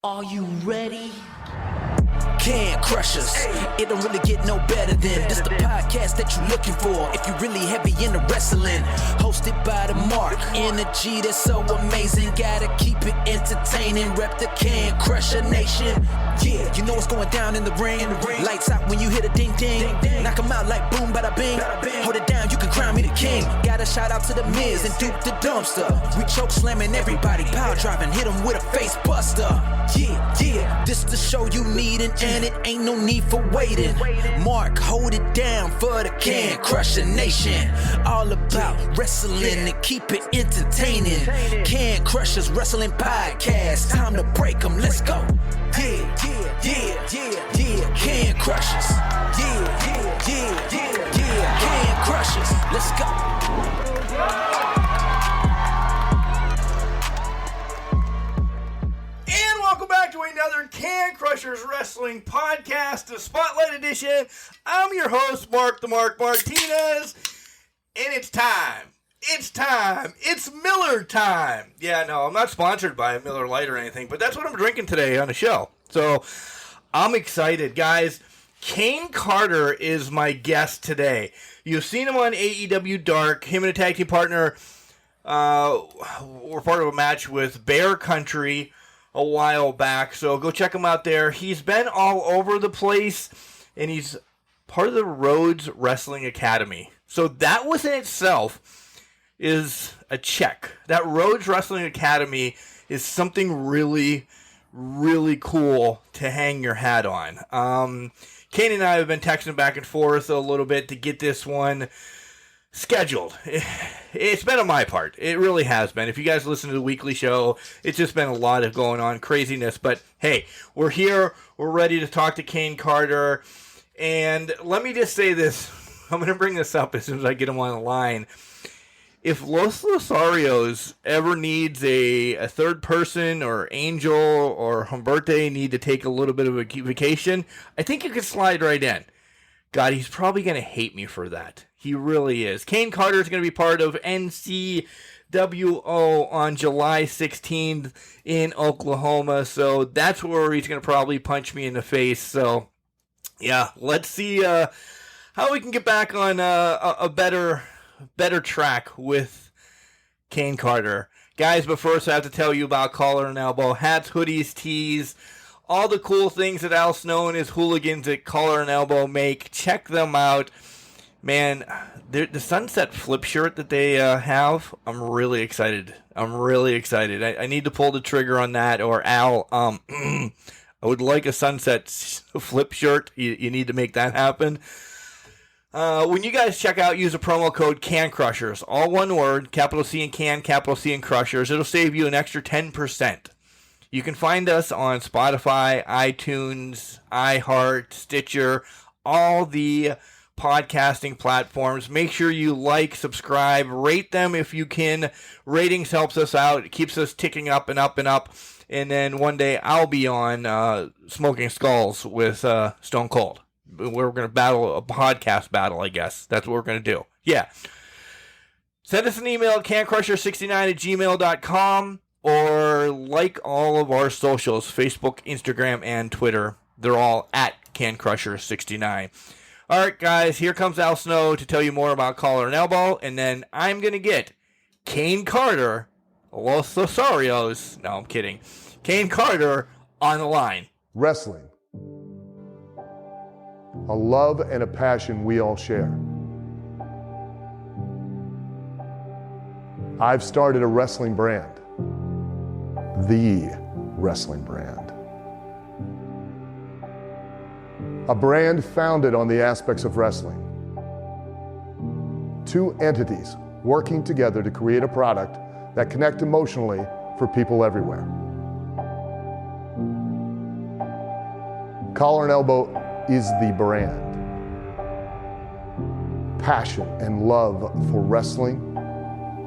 Are you ready? Caine Crushers, it don't really get no better than this the podcast that you're looking for if you're really heavy into wrestling. Hosted by the Mark, energy that's so amazing. Gotta keep it entertaining, rep the Caine Crusher Nation. Yeah, you know what's going down in the ring. Lights out when you hit a ding ding. Knock 'em out like boom bada bing. Hold it down, you can crown me the king. Got a shout out to the Miz and Duke the Dumpster. We choke slamming everybody, power driving, hit 'em with a face buster. Yeah, this the show you need and it ain't no need for waiting. Mark, hold it down for the Caine Crusher Nation. All about wrestling and keep it entertaining. Caine Crushers Wrestling Podcast. Time to break 'em, let's go. Yeah. Caine Crushers. Yeah. Caine Crushers. Let's go. And welcome back to another Caine Crushers Wrestling Podcast, the Spotlight Edition. I'm your host, Mark the Mark Martinez, and it's time. It's Miller time. Yeah, no, I'm not sponsored by Miller Lite or anything, but that's what I'm drinking today on the show. So I'm excited, guys. Caine Carter is my guest today. You've seen him on AEW Dark. Him and a tag team partner were part of a match with Bear Country a while back, so go check him out there. He's been all over the place, and he's part of the Rhodes Wrestling Academy. So that within itself is a check. That Rhodes Wrestling Academy is something really, really cool to hang your hat on. Caine and I have been texting back and forth a little bit to get this one scheduled. It's been on my part. It really has been. If you guys listen to the weekly show, it's just been a lot of going on craziness. But hey, we're here. We're ready to talk to Caine Carter. And let me just say this. I'm going to bring this up as soon as I get him on the line. If Los Losarios ever needs a third person, or Angel or Humberto need to take a little bit of a vacation, I think you could slide right in. God, he's probably going to hate me for that. He really is. Caine Carter is going to be part of NCWO on July 16th in Oklahoma. So that's where he's going to probably punch me in the face. So, yeah, let's see how we can get back on a better track with Caine Carter. Guys, but first I have to tell you about Collar and Elbow. Hats, hoodies, tees, all the cool things that Al Snow and his hooligans at Collar and Elbow make. Check them out. Man, the Sunset Flip shirt that they have, I'm really excited. I need to pull the trigger on that, or Al, I would like a Sunset Flip shirt. You need to make that happen. When you guys check out, use the promo code Caine Crushers. All one word, capital C in Can, capital C in Crushers. It'll save you an extra 10%. You can find us on Spotify, iTunes, iHeart, Stitcher, all the podcasting platforms. Make sure you like, subscribe, rate them if you can. Ratings helps us out. It keeps us ticking up and up and up. And then one day I'll be on Smoking Skulls with Stone Cold. We're going to battle a podcast battle, I guess. That's what we're going to do. Yeah. Send us an email at cainecrusher69@gmail.com, or like all of our socials, Facebook, Instagram, and Twitter. They're all at cainecrusher69. All right, guys, here comes Al Snow to tell you more about Collar and Elbow, and then I'm going to get Caine Carter, Los Losarios, no, I'm kidding, Caine Carter on the line. Wrestling. A love and a passion we all share. I've started a wrestling brand. The wrestling brand. A brand founded on the aspects of wrestling. Two entities working together to create a product that connect emotionally for people everywhere. Collar and Elbow is the brand. Passion and love for wrestling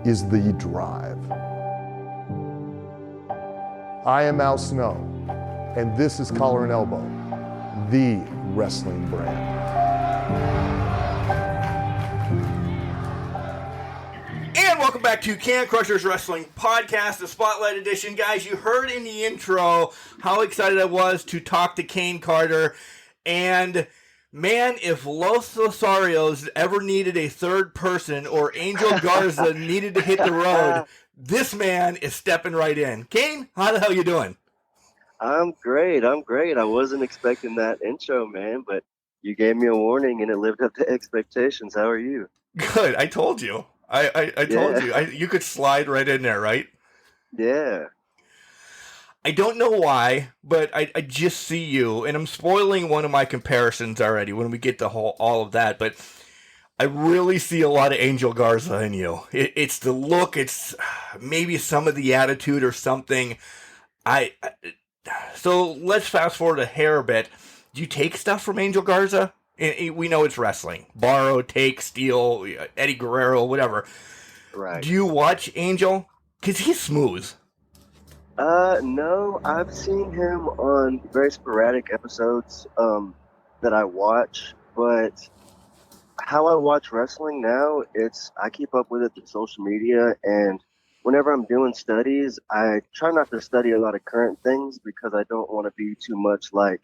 is the drive. I am Al Snow, and this is Collar and Elbow, the wrestling brand. And welcome back to Can Crushers Wrestling Podcast, the Spotlight Edition. Guys, you heard in the intro how excited I was to talk to Caine Carter. And, man, if Los Losarios ever needed a third person or Angel Garza needed to hit the road, this man is stepping right in. Caine, how the hell you doing? I'm great. I wasn't expecting that intro, man, but you gave me a warning and it lived up to expectations. How are you? Good. I told you. I told you. You could slide right in there, right? Yeah. I don't know why, but I just see you, and I'm spoiling one of my comparisons already when we get to all of that, but I really see a lot of Angel Garza in you. It's the look, it's maybe some of the attitude or something. So let's fast forward a hair a bit. Do you take stuff from Angel Garza? We know it's wrestling. Borrow, take, steal, Eddie Guerrero, whatever. Right. Do you watch Angel? Because he's smooth. No, I've seen him on very sporadic episodes that I watch, but how I watch wrestling now, I keep up with it through social media, and whenever I'm doing studies, I try not to study a lot of current things because I don't want to be too much like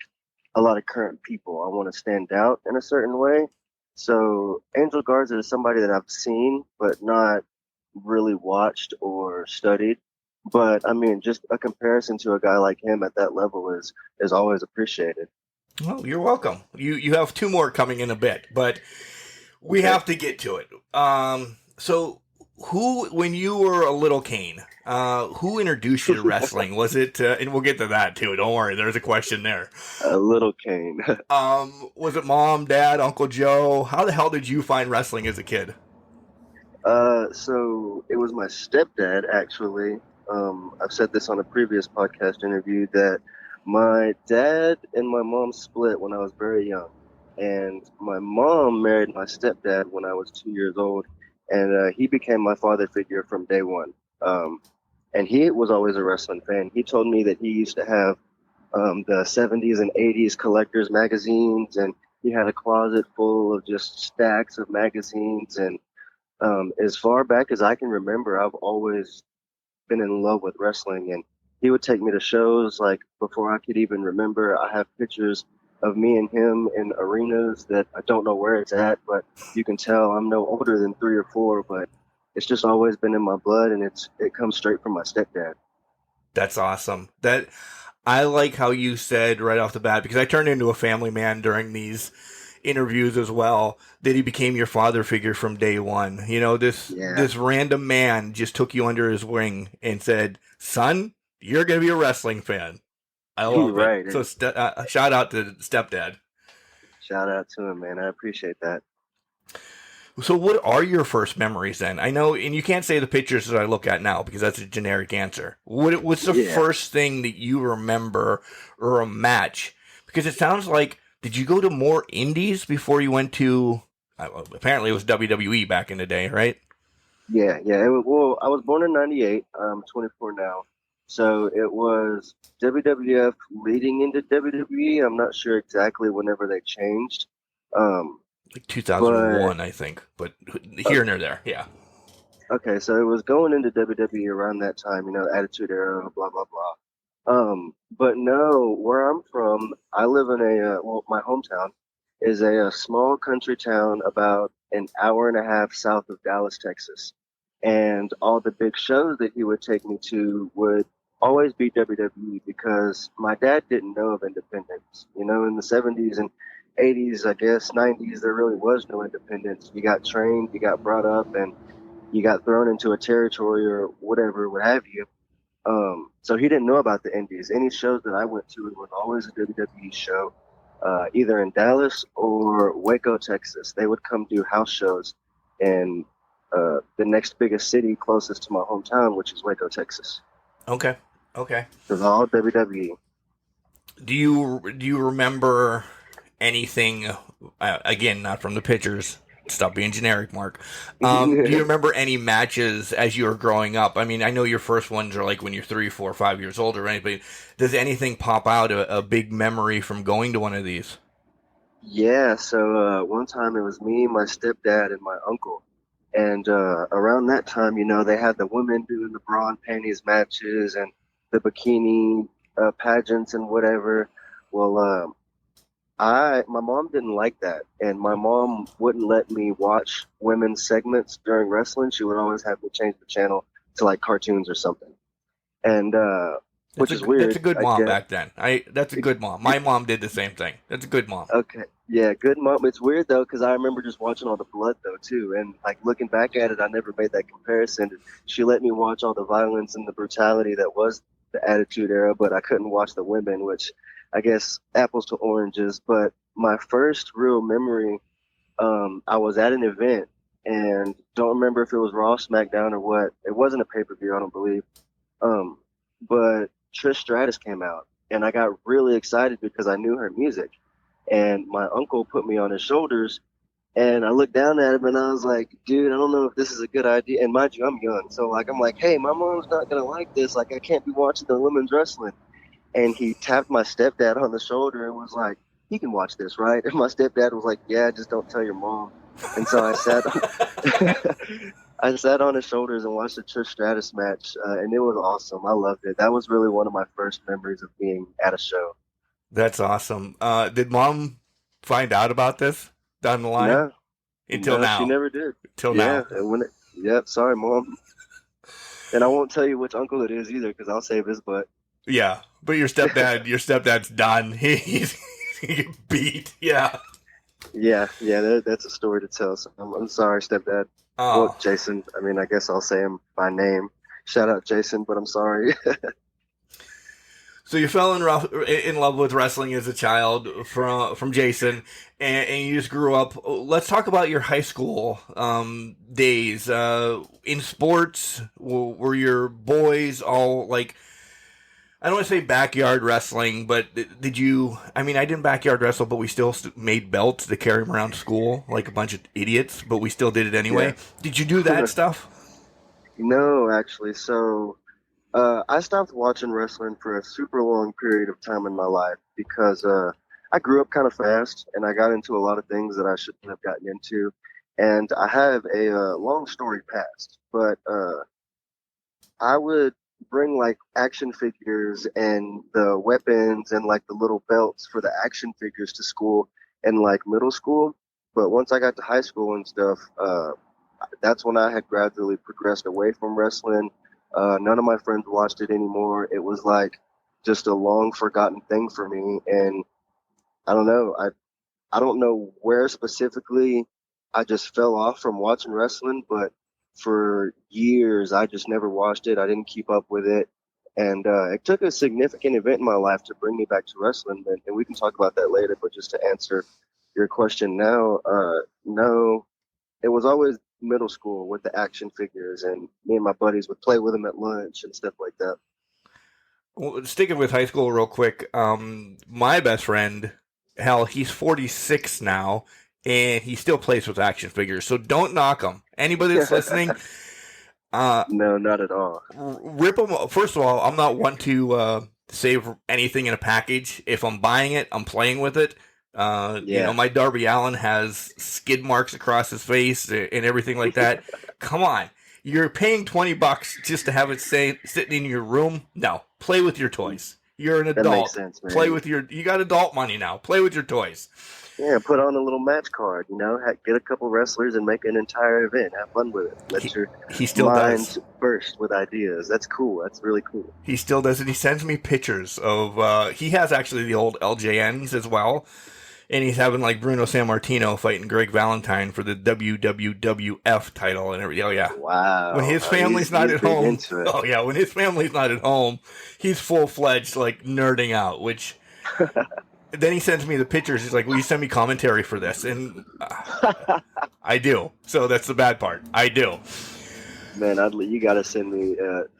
a lot of current people. I want to stand out in a certain way. So Angel Garza is somebody that I've seen, but not really watched or studied. But I mean, just a comparison to a guy like him at that level is always appreciated. Well, you're welcome. You have two more coming in a bit, but we have to get to it. So when you were a little Caine, who introduced you to wrestling? Was it, and we'll get to that too, don't worry, there's a question there. A little Caine. Was it mom, dad, Uncle Joe? How the hell did you find wrestling as a kid? So it was my stepdad, actually. I've said this on a previous podcast interview that my dad and my mom split when I was very young. And my mom married my stepdad when I was 2 years old. And he became my father figure from day one. And he was always a wrestling fan. He told me that he used to have the 70s and 80s collectors magazines, and he had a closet full of just stacks of magazines. And as far back as I can remember, I've always been in love with wrestling. And he would take me to shows like before I could even remember. I have pictures of me and him in arenas that I don't know where it's at, but you can tell I'm no older than 3 or 4, but it's just always been in my blood, and it comes straight from my stepdad. That's awesome. That I like how you said right off the bat, because I turned into a family man during these interviews as well, that he became your father figure from day one. You know, this random man just took you under his wing and said, son, you're going to be a wrestling fan. I love it. So shout out to stepdad. Shout out to him, man. I appreciate that. So what are your first memories then? I know, and you can't say the pictures that I look at now because that's a generic answer. What's the first thing that you remember or a match? Because it sounds like, did you go to more indies before you went to, apparently it was WWE back in the day, right? Yeah. Well, I was born in 98. I'm 24 now. So it was WWF leading into WWE. I'm not sure exactly whenever they changed. Like 2001, I think, but here and there, yeah. Okay, so it was going into WWE around that time, Attitude Era, blah, blah, blah. But no, where I'm from, I live in my hometown is a small country town about an hour and a half south of Dallas, Texas. And all the big shows that he would take me to would always be WWE because my dad didn't know of independence. In the 70s and 80s, I guess, 90s, there really was no independence. You got trained, you got brought up, and you got thrown into a territory or whatever, what have you. So he didn't know about the indies. Any shows that I went to, it was always a WWE show, either in Dallas or Waco, Texas. They would come do house shows in the next biggest city closest to my hometown, which is Waco, Texas. Okay. It was all WWE. Do you remember anything, again, not from the pictures, stop being generic, Mark. Do you remember any matches as you were growing up? I mean, I know your first ones are like when you're 3, 4, 5 years old or anything. Does anything pop out, a big memory from going to one of these? Yeah, so one time it was me, my stepdad, and my uncle. And around that time, you know, they had the women doing the bra and panties matches and the bikini pageants and whatever. Well, my mom didn't like that, and my mom wouldn't let me watch women's segments during wrestling. She would always have me change the channel to like cartoons or something. And which is weird. That's a good mom back then. That's a good mom. My mom did the same thing. That's a good mom. Okay. Yeah, good mom. It's weird though, because I remember just watching all the blood though too, and like looking back at it, I never made that comparison. She let me watch all the violence and the brutality that was the Attitude Era, but I couldn't watch the women, which I guess apples to oranges. But my first real memory, I was at an event and don't remember if it was Raw, SmackDown, or what. It wasn't a pay-per-view, I don't believe. But Trish Stratus came out, and I got really excited because I knew her music. And my uncle put me on his shoulders, and I looked down at him, and I was like, dude, I don't know if this is a good idea. And mind you, I'm young. So, like, I'm like, hey, my mom's not going to like this. Like, I can't be watching the women's wrestling. And he tapped my stepdad on the shoulder and was like, you can watch this, right? And my stepdad was like, yeah, just don't tell your mom. And so I sat on his shoulders and watched the Trish Stratus match, and it was awesome. I loved it. That was really one of my first memories of being at a show. That's awesome. Did mom find out about this down the line? No. Until now. She never did. Till now. Yep, sorry, Mom. And I won't tell you which uncle it is either, because I'll save his butt. Yeah, but your stepdad's done. He's beat. Yeah. Yeah, that's a story to tell. So I'm sorry, stepdad. Oh. Well, Jason. I mean, I guess I'll say him by name. Shout out, Jason, but I'm sorry. So you fell in love with wrestling as a child from Jason, and you just grew up. Let's talk about your high school days. In sports, were your boys all like, I don't want to say backyard wrestling, but did you, I mean, I didn't backyard wrestle, but we still made belts to carry them around school like a bunch of idiots, but we still did it anyway. Yeah. Did you do that stuff? No, actually. So I stopped watching wrestling for a super long period of time in my life because I grew up kind of fast and I got into a lot of things that I shouldn't have gotten into. And I have a long story past, but I would bring like action figures and the weapons and like the little belts for the action figures to school in like middle school. But once I got to high school and stuff, that's when I had gradually progressed away from wrestling. None of my friends watched it anymore. It was like just a long forgotten thing for me. And I don't know. I don't know where specifically I just fell off from watching wrestling, but for years I just never watched it. I didn't keep up with it. And it took a significant event in my life to bring me back to wrestling. And we can talk about that later. But just to answer your question now, no, it was always middle school with the action figures, and me and my buddies would play with them at lunch and stuff like that. Well, sticking with high school real quick, my best friend, hell, he's 46 now, and he still plays with action figures, so don't knock him. Anybody that's listening, no, not at all. Rip them. First of all, I'm not one to save anything in a package. If I'm buying it, I'm playing with it. You know, my Darby Allin has skid marks across his face and everything like that. Come on. You're paying $20 just to have it sitting in your room? No. Play with your toys. You're an adult. That makes sense, man. You got adult money now. Play with your toys. Yeah, put on a little match card, you know, get a couple wrestlers and make an entire event. Have fun with it. Let your mind burst with ideas. That's cool. That's really cool. He still does it. He sends me pictures of, he has actually the old LJNs as well. And he's having like Bruno Sammartino fighting Greg Valentine for the WWF title and everything. Oh yeah! Wow. When his family's not at home. Oh yeah! When his family's not at home, he's full-fledged like nerding out. Which then he sends me the pictures. He's like, "Will you send me commentary for this?" And I do. So that's the bad part. I do. Man, you got to send me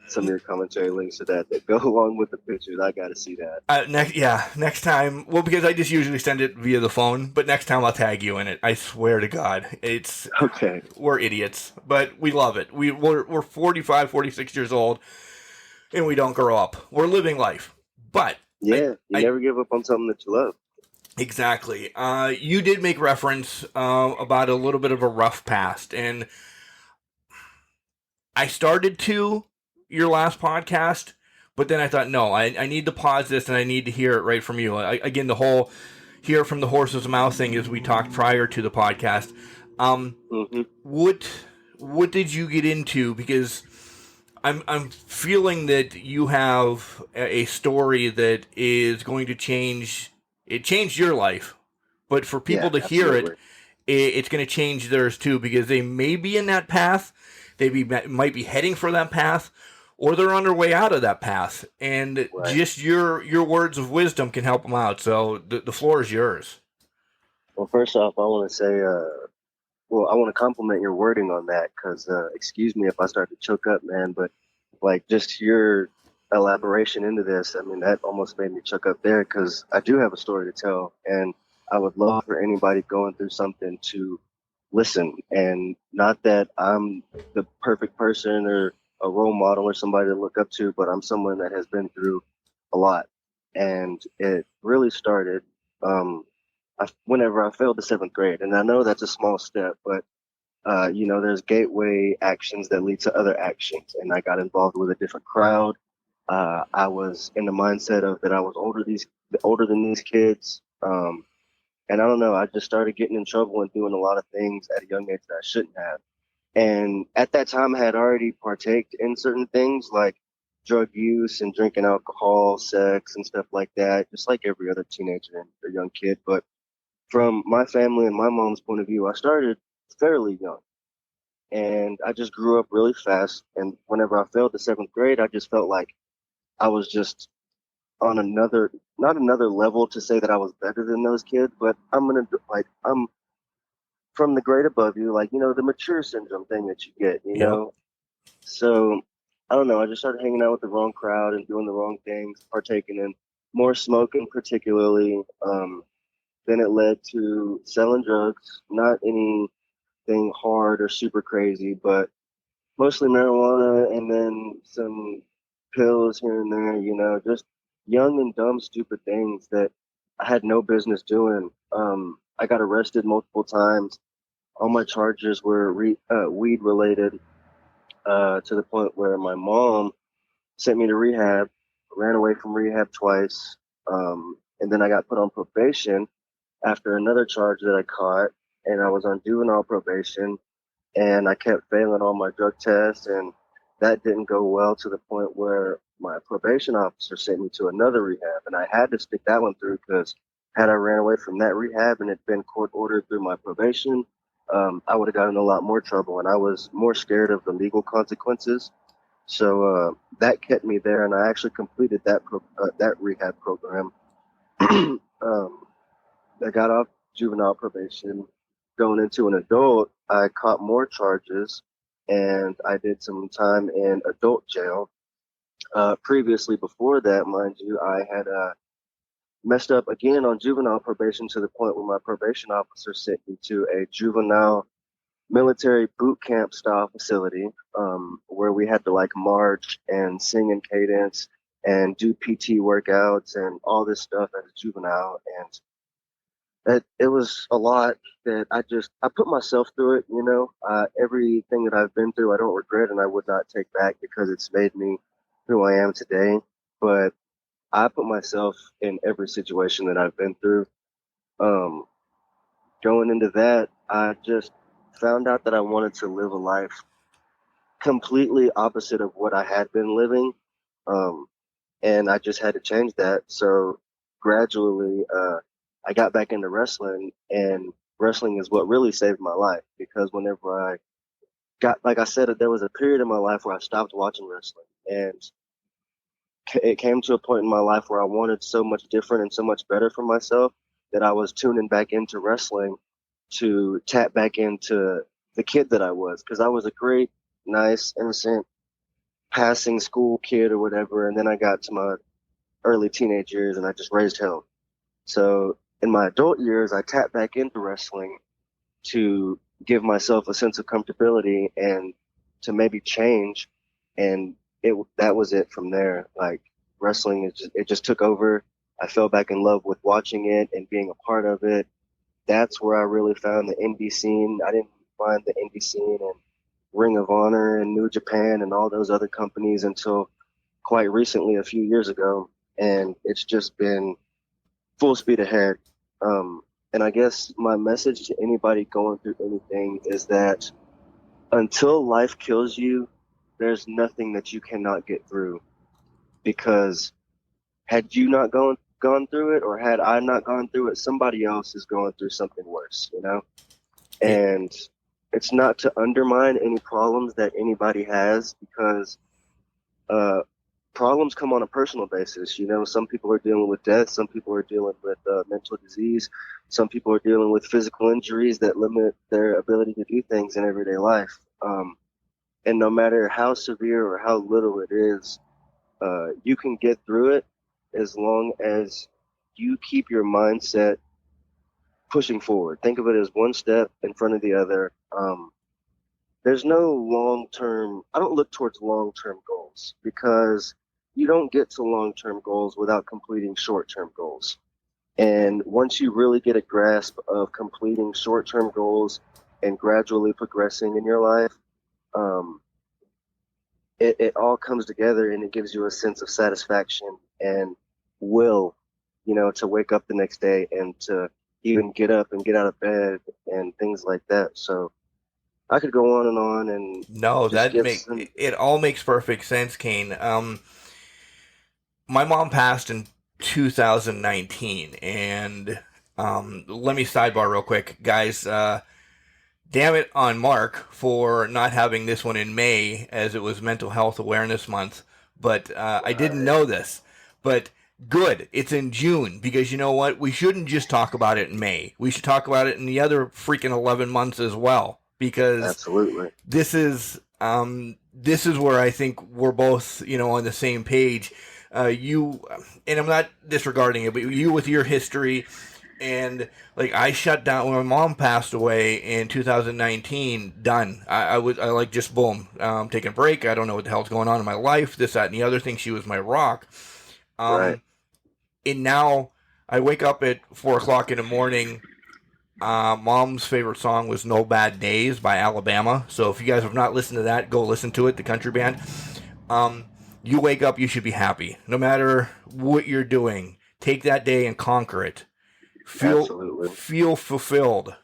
some of your commentary links to that go along with the pictures. I got to see that. Next time. Well, because I just usually send it via the phone, but next time I'll tag you in it. I swear to God. It's okay. We're idiots, but we love it. We're 45, 46 years old, and we don't grow up. We're living life. But yeah, you never give up on something that you love. Exactly. You did make reference about a little bit of a rough past, and I started to your last podcast, but then I thought, no, I need to pause this and I need to hear it right from you. Again, the whole hear from the horse's mouth thing, as we talked prior to the podcast. What did you get into? Because I'm feeling that you have a story that is going to change. It changed your life, but for people to hear it, it's going to change theirs too, because they may be in that path, might be heading for that path, or they're on their way out of that path, and just your words of wisdom can help them out. So the floor is yours. Well, first off, I want to say, I want to compliment your wording on that, because excuse me if I start to choke up, man, but like just your elaboration into this, I mean, that almost made me choke up there, because I do have a story to tell, and I would love for anybody going through something to listen. And not that I'm the perfect person or a role model or somebody to look up to, but I'm someone that has been through a lot. And it really started whenever I failed the 7th grade. And I know that's a small step, but there's gateway actions that lead to other actions. And I got involved with a different crowd. I was in the mindset of that I was older than these kids. And I don't know, I just started getting in trouble and doing a lot of things at a young age that I shouldn't have. And at that time, I had already partaked in certain things like drug use and drinking alcohol, sex, and stuff like that, just like every other teenager and young kid. But from my family and my mom's point of view, I started fairly young. And I just grew up really fast. And whenever I failed the 7th grade, I just felt like I was just on not another level to say that I was better than those kids, but I'm from the grade above you, like, the mature syndrome thing that you get, know? So I don't know. I just started hanging out with the wrong crowd and doing the wrong things, partaking in more smoking, particularly. Then it led to selling drugs, not anything hard or super crazy, but mostly marijuana and then some pills here and there, just young and dumb, stupid things that I had no business doing. I got arrested multiple times. All my charges were weed related, to the point where my mom sent me to rehab, ran away from rehab twice. And then I got put on probation after another charge that I caught, and I was on juvenile probation, and I kept failing all my drug tests, and that didn't go well, to the point where my probation officer sent me to another rehab, and I had to stick that one through, because had I ran away from that rehab and it been court ordered through my probation, I would have gotten in a lot more trouble, and I was more scared of the legal consequences. So that kept me there, and I actually completed that rehab program. I got off juvenile probation. Going into an adult, I caught more charges, and I did some time in adult jail. Previously, before that, mind you, I had messed up again on juvenile probation, to the point where my probation officer sent me to a juvenile military boot camp style facility, where we had to like march and sing in cadence and do PT workouts and all this stuff as a juvenile. And it was a lot that I put myself through it. Everything that I've been through, I don't regret, and I would not take back, because it's made me who I am today. But I put myself in every situation that I've been through. Going into that, I just found out that I wanted to live a life completely opposite of what I had been living. And I just had to change that. So gradually, I got back into wrestling, and wrestling is what really saved my life, because whenever I got, like I said, there was a period in my life where I stopped watching wrestling, and it came to a point in my life where I wanted so much different and so much better for myself, that I was tuning back into wrestling to tap back into the kid that I was, because I was a great, nice, innocent, passing school kid or whatever, and then I got to my early teenage years and I just raised hell. So in my adult years, I tapped back into wrestling to give myself a sense of comfortability and to maybe change. And that was it from there. Like, wrestling, it just took over. I fell back in love with watching it and being a part of it. That's where I really found the indie scene. I didn't find the indie scene in Ring of Honor and New Japan and all those other companies until quite recently, a few years ago. And it's just been full speed ahead. And I guess my message to anybody going through anything is that until life kills you, there's nothing that you cannot get through. Because had you not gone through it, or had I not gone through it, somebody else is going through something worse, you know? And it's not to undermine any problems that anybody has, because problems come on a personal basis. You know, some people are dealing with death, some people are dealing with mental disease, some people are dealing with physical injuries that limit their ability to do things in everyday life. And no matter how severe or how little it is, you can get through it as long as you keep your mindset pushing forward. Think of it as one step in front of the other. There's no long-term, I don't look towards long-term goals, because you don't get to long-term goals without completing short-term goals. And once you really get a grasp of completing short-term goals and gradually progressing in your life, it all comes together, and it gives you a sense of satisfaction and will, you know, to wake up the next day and to even get up and get out of bed and things like that. So I could go on and on and No, just it all makes perfect sense, Caine. My mom passed in 2019, and let me sidebar real quick, guys. Damn it on Mark for not having this one in May, as it was Mental Health Awareness Month. But I didn't know this. But good, it's in June, because you know what? We shouldn't just talk about it in May. We should talk about it in the other freaking 11 months as well, because absolutely, this is where I think we're both, you know, on the same page. You, and I'm not disregarding it, but you with your history. And like, I shut down when my mom passed away in 2019. Done. I like, just boom, taking a break. I don't know what the hell's going on in my life. This, that, and the other thing. She was my rock. right. And now I wake up at 4:00 in the morning. Mom's favorite song was "No Bad Days" by Alabama. So if you guys have not listened to that, go listen to it. The country band. You wake up, you should be happy, no matter what you're doing. Take that day and conquer it. Feel fulfilled.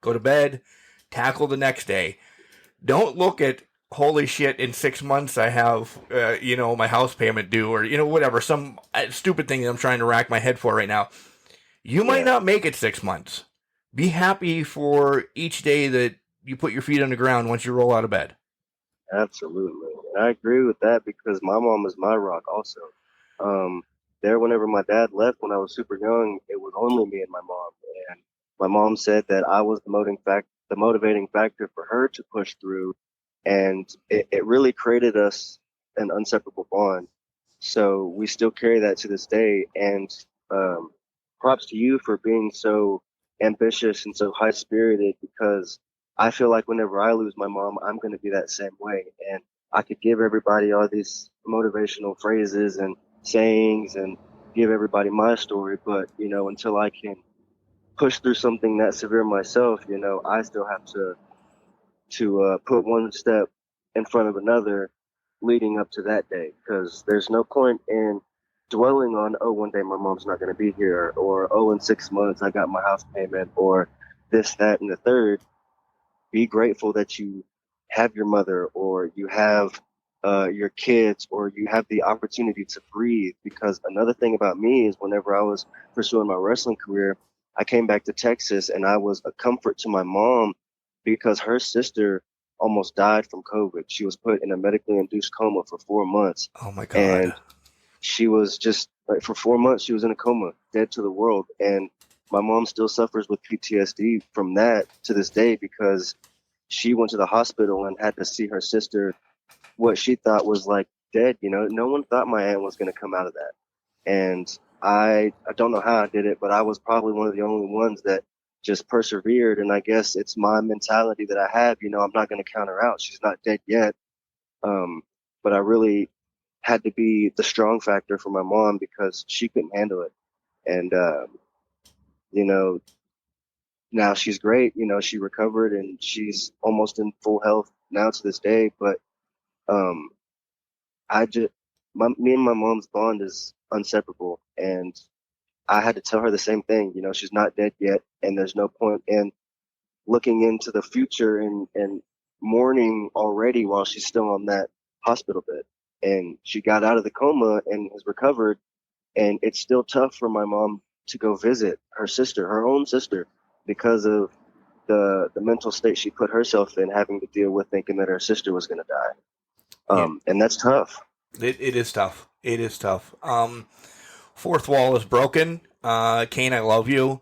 Go to bed. Tackle the next day. Don't look at, holy shit, in 6 months I have, you know, my house payment due, or, you know, whatever, some stupid thing that I'm trying to rack my head for right now. You might not make it 6 months. Be happy for each day that you put your feet on the ground once you roll out of bed. Absolutely. And I agree with that, because my mom is my rock also. Whenever my dad left when I was super young, it was only me and my mom. And my mom said that I was the motivating factor for her to push through. And it really created us an inseparable bond. So we still carry that to this day. And props to you for being so ambitious and so high spirited, because I feel like whenever I lose my mom, I'm going to be that same way. And I could give everybody all these motivational phrases and sayings and give everybody my story, but, you know, until I can push through something that severe myself, you know, I still have to put one step in front of another leading up to that day, because there's no point in dwelling on, oh, one day my mom's not going to be here, or, oh, in 6 months I got my house payment, or this, that, and the third. Be grateful that you have your mother, or you have your kids, or you have the opportunity to breathe. Because another thing about me is, whenever I was pursuing my wrestling career, I came back to Texas, and I was a comfort to my mom, because her sister almost died from COVID. She was put in a medically induced coma for 4 months. Oh my God. And she was just, like, for 4 months, she was in a coma, dead to the world. And my mom still suffers with PTSD from that to this day, because she went to the hospital and had to see her sister, what she thought was like dead. You know, no one thought my aunt was going to come out of that. And I don't know how I did it, but I was probably one of the only ones that just persevered. And I guess it's my mentality that I have. You know, I'm not going to count her out. She's not dead yet. But I really had to be the strong factor for my mom, because she couldn't handle it. And, you know, now she's great. You know, she recovered and she's almost in full health. now to this day. But um, me and my mom's bond is inseparable, and I had to tell her the same thing. You know, she's not dead yet, and there's no point in looking into the future and mourning already while she's still on that hospital bed. And she got out of the coma and has recovered, and it's still tough for my mom to go visit her sister, her own sister, because of the mental state she put herself in, having to deal with thinking that her sister was going to die. And that's tough. It is tough. It is tough. Fourth wall is broken. Caine, I love you.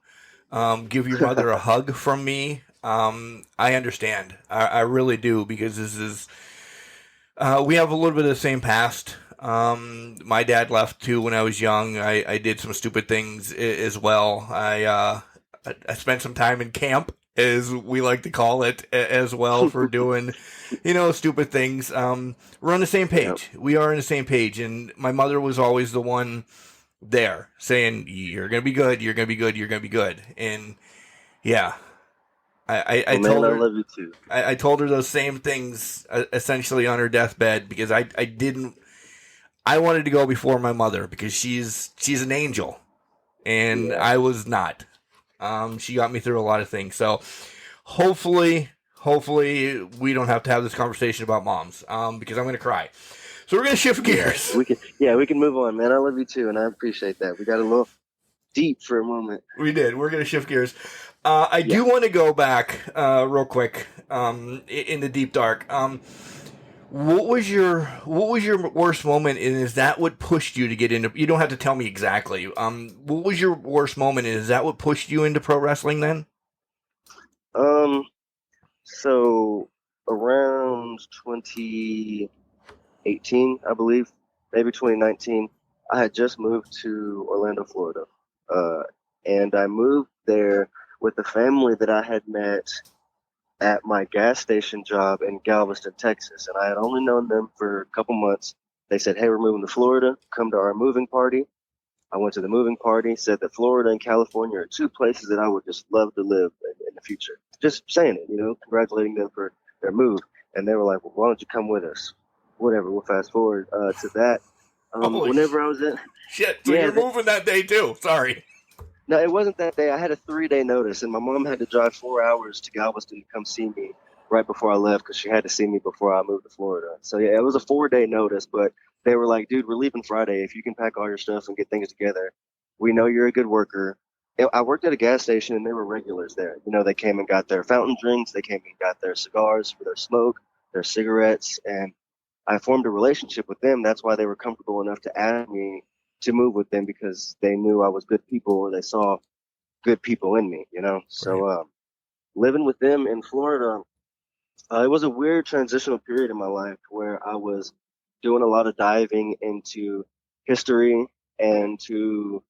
Give your mother a hug from me. I understand. I really do, because this is, we have a little bit of the same past. My dad left too when I was young. I did some stupid things as well. I spent some time in camp, as we like to call it, as well, for doing, stupid things. We're on the same page. Yep. We are on the same page. And my mother was always the one there saying, you're going to be good. You're going to be good. You're going to be good. And yeah, I told her, I love you too. I told her those same things essentially on her deathbed, because I wanted to go before my mother, because she's an angel, and I was not. She got me through a lot of things. So hopefully we don't have to have this conversation about moms, because I'm going to cry. So we're going to shift gears. We can move on, man. I love you too, and I appreciate that. We got a little deep for a moment. We did. We're going to shift gears. I do want to go back real quick in the Deep Dark. What was your worst moment, and is that what pushed you to get into? You don't have to tell me exactly. What was your worst moment, and is that what pushed you into pro wrestling then? So around 2018, I believe, maybe 2019, I had just moved to Orlando, Florida, and I moved there with a family that I had met at my gas station job in Galveston, Texas. And I had only known them for a couple months. They said, hey, we're moving to Florida. Come to our moving party. I went to the moving party, said that Florida and California are two places that I would just love to live in the future. Just saying it, congratulating them for their move. And they were like, well, why don't you come with us? Whatever, we'll fast forward to that. Whenever I was in... Shit, so you're moving that day too. Sorry. No, it wasn't that day. I had a 3-day notice, and my mom had to drive 4 hours to Galveston to come see me right before I left, because she had to see me before I moved to Florida. So, yeah, it was a 4-day notice, but they were like, dude, we're leaving Friday. If you can pack all your stuff and get things together, we know you're a good worker. I worked at a gas station, and they were regulars there. They came and got their fountain drinks. They came and got their cigars for their smoke, their cigarettes, and I formed a relationship with them. That's why they were comfortable enough to ask me to move with them, because they knew I was good people, or they saw good people in me, So living with them in Florida, it was a weird transitional period in my life where I was doing a lot of diving into history and to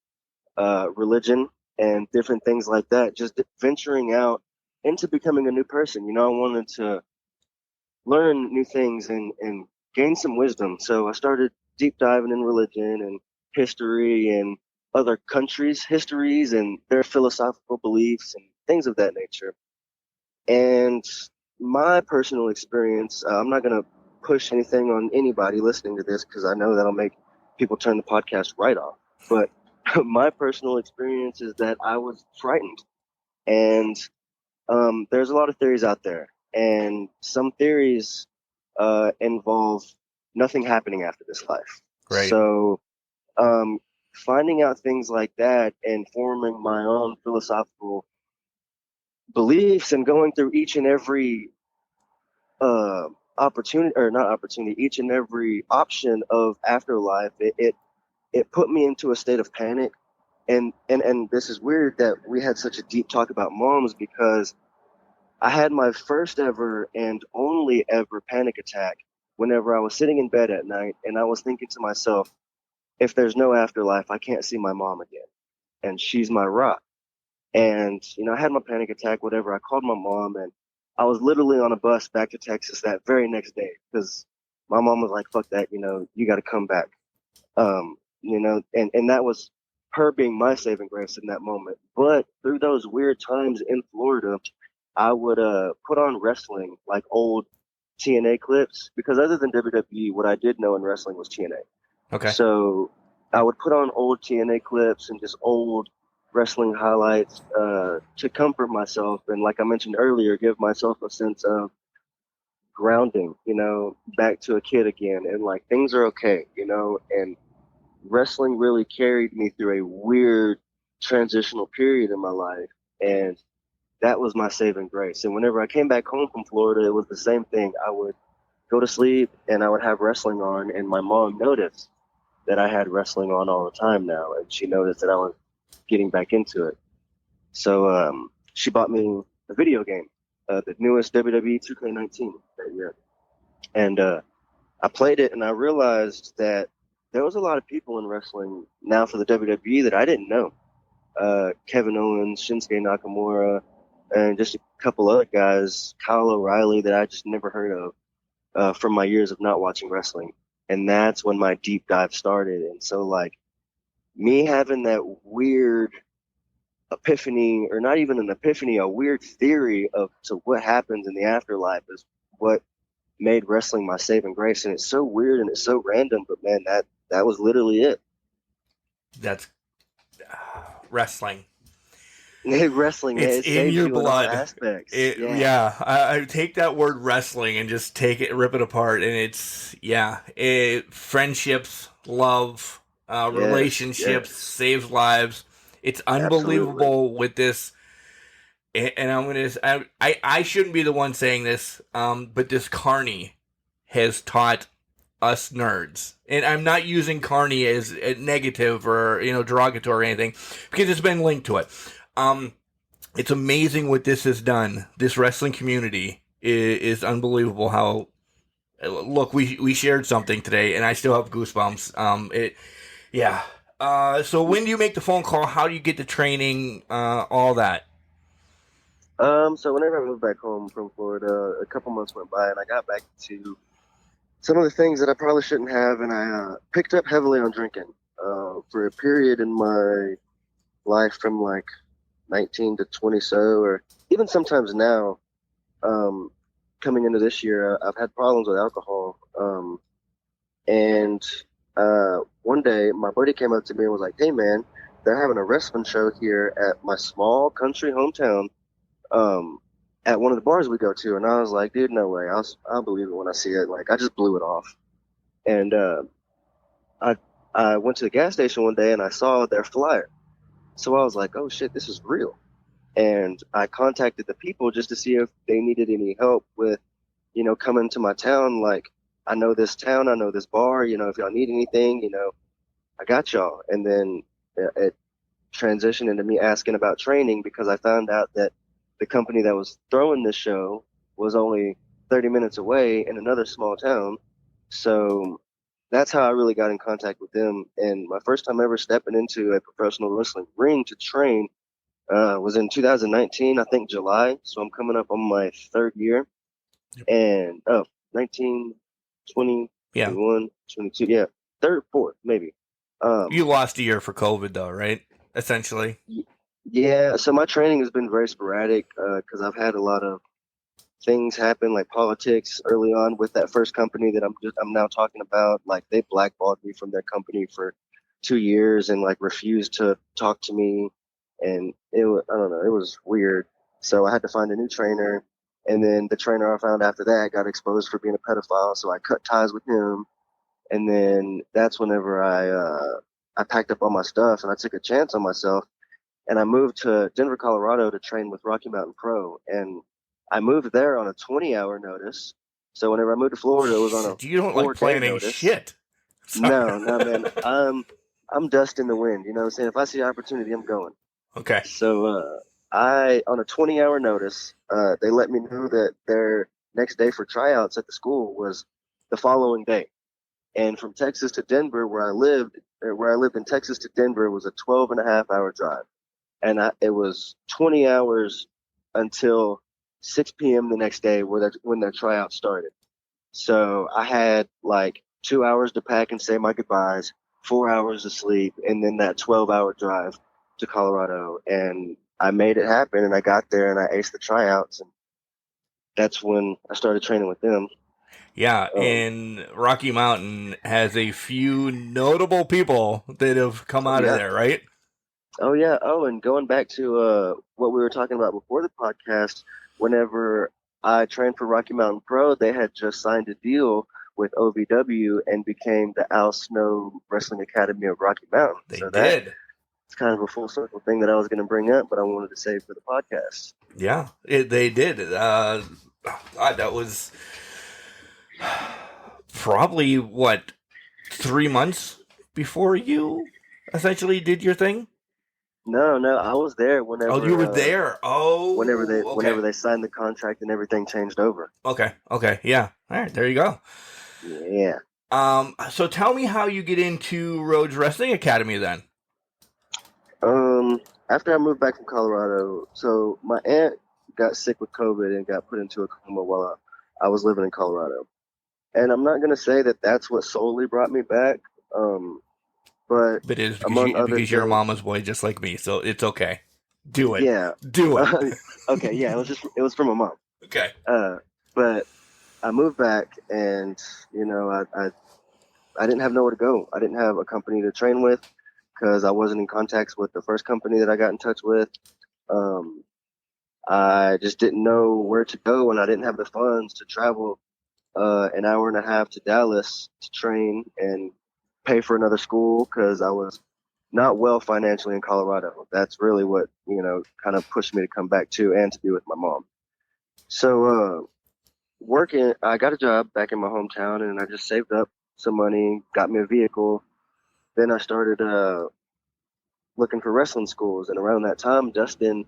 religion and different things like that, just venturing out into becoming a new person. I wanted to learn new things and gain some wisdom. So I started deep diving in religion and history and other countries' histories and their philosophical beliefs and things of that nature. And my personal experience, I'm not going to push anything on anybody listening to this, because I know that'll make people turn the podcast right off. But my personal experience is that I was frightened. And there's a lot of theories out there. And some theories involve nothing happening after this life. Right. So finding out things like that and forming my own philosophical beliefs and going through each and every each and every option of afterlife, it put me into a state of panic. And this is weird that we had such a deep talk about moms, because I had my first ever and only ever panic attack whenever I was sitting in bed at night, and I was thinking to myself, if there's no afterlife, I can't see my mom again, and she's my rock. And, I had my panic attack, whatever. I called my mom, and I was literally on a bus back to Texas that very next day, because my mom was like, fuck that, you got to come back. And that was her being my saving grace in that moment. But through those weird times in Florida, I would put on wrestling, like old TNA clips, because other than WWE, what I did know in wrestling was TNA. Okay. So I would put on old TNA clips and just old wrestling highlights to comfort myself, and like I mentioned earlier, give myself a sense of grounding, back to a kid again, and like things are okay, and wrestling really carried me through a weird transitional period in my life, and that was my saving grace. And whenever I came back home from Florida, it was the same thing. I would go to sleep and I would have wrestling on, and my mom noticed that I had wrestling on all the time now, and she noticed that I was getting back into it. So she bought me a video game, the newest WWE 2K19 that year. And I played it, and I realized that there was a lot of people in wrestling now for the WWE that I didn't know. Kevin Owens, Shinsuke Nakamura, and just a couple other guys, Kyle O'Reilly, that I just never heard of from my years of not watching wrestling. And that's when my deep dive started. And so, like, me having that weird epiphany, or not even an epiphany, a weird theory to what happens in the afterlife is what made wrestling my saving grace. And it's so weird and it's so random, but man, that was literally it. That's wrestling. Wrestling, It's it in saves your you in all blood. aspects. Yeah. I take that word wrestling and just rip it apart, and it's friendships, love, relationships, yes. saves lives. It's unbelievable. Absolutely. With this, and I shouldn't be the one saying this, but this Carney has taught us nerds, and I'm not using Carney as a negative or derogatory or anything, because it's been linked to it. It's amazing what this has done. This wrestling community is unbelievable. How, look, we shared something today, and I still have goosebumps. So when do you make the phone call? How do you get the training? All that. So whenever I moved back home from Florida, a couple months went by, and I got back to some of the things that I probably shouldn't have, and I picked up heavily on drinking for a period in my life from like 19 to 20 or even sometimes now, coming into this year, I've had problems with alcohol. And one day my buddy came up to me and was like, "Hey man, they're having a wrestling show here at my small country hometown, at one of the bars we go to." And I was like, "Dude, no way. I'll believe it when I see it." Like, I just blew it off. And I went to the gas station one day and I saw their flyer. So I was like, "Oh shit, this is real." And I contacted the people just to see if they needed any help with, coming to my town. Like, I know this town, I know this bar, if y'all need anything, I got y'all. And then it transitioned into me asking about training, because I found out that the company that was throwing this show was only 30 minutes away in another small town. So that's how I really got in contact with them. And my first time ever stepping into a professional wrestling ring to train was in 2019, I think July. So I'm coming up on my third year. And 19, 20, 21, 22, yeah, third, fourth, maybe. You lost a year for COVID, though, right? Essentially. Yeah, so my training has been very sporadic because I've had a lot of things happen, like politics early on with that first company that I'm now talking about. Like, they blackballed me from their company for 2 years and like refused to talk to me, and I don't know, it was weird. So I had to find a new trainer, and then the trainer I found after that got exposed for being a pedophile, so I cut ties with him. And then that's whenever I packed up all my stuff and I took a chance on myself, and I moved to Denver, Colorado to train with Rocky Mountain Pro. And I moved there on a 20-hour notice. So whenever I moved to Florida, it was on a You don't 4-day like planning notice. shit. No, man. I'm dust in the wind. You know what I'm saying? If I see opportunity, I'm going. Okay. So I, on a 20-hour notice, they let me know that their next day for tryouts at the school was the following day. And from Texas to Denver, where I lived in Texas to Denver, was a 12-and-a-half-hour drive. And it was 20 hours until 6 p.m. the next day when their tryout started. So I had like 2 hours to pack and say my goodbyes, 4 hours of sleep, and then that 12-hour drive to Colorado. And I made it happen, and I got there and I aced the tryouts. And that's when I started training with them. Yeah, and Rocky Mountain has a few notable people that have come out of there, right? Oh yeah. Oh, and going back to what we were talking about before the podcast, whenever I trained for Rocky Mountain Pro, they had just signed a deal with OVW and became the Al Snow Wrestling Academy of Rocky Mountain. They So did. it's kind of a full circle thing that I was going to bring up, but I wanted to save for the podcast. Yeah, they did. God, that was probably, 3 months before you essentially did your thing? No, I was there whenever. Oh, you were there. Oh, whenever they signed the contract and everything changed over. Okay, yeah. All right, there you go. Yeah. So tell me how you get into Rhodes Wrestling Academy then. After I moved back from Colorado, so my aunt got sick with COVID and got put into a coma while I was living in Colorado. And I'm not going to say that that's what solely brought me back, but it is because you're a mama's boy just like me, so it's okay. Do it. Yeah. Do it. Okay, yeah, it was from my mom. Okay. But I moved back and, I didn't have nowhere to go. I didn't have a company to train with because I wasn't in contact with the first company that I got in touch with. I just didn't know where to go, and I didn't have the funds to travel an hour and a half to Dallas to train and pay for another school because I was not well financially in Colorado. That's really what, kind of pushed me to come back too and to be with my mom. So I got a job back in my hometown and I just saved up some money, got me a vehicle. Then I started looking for wrestling schools. And around that time, Dustin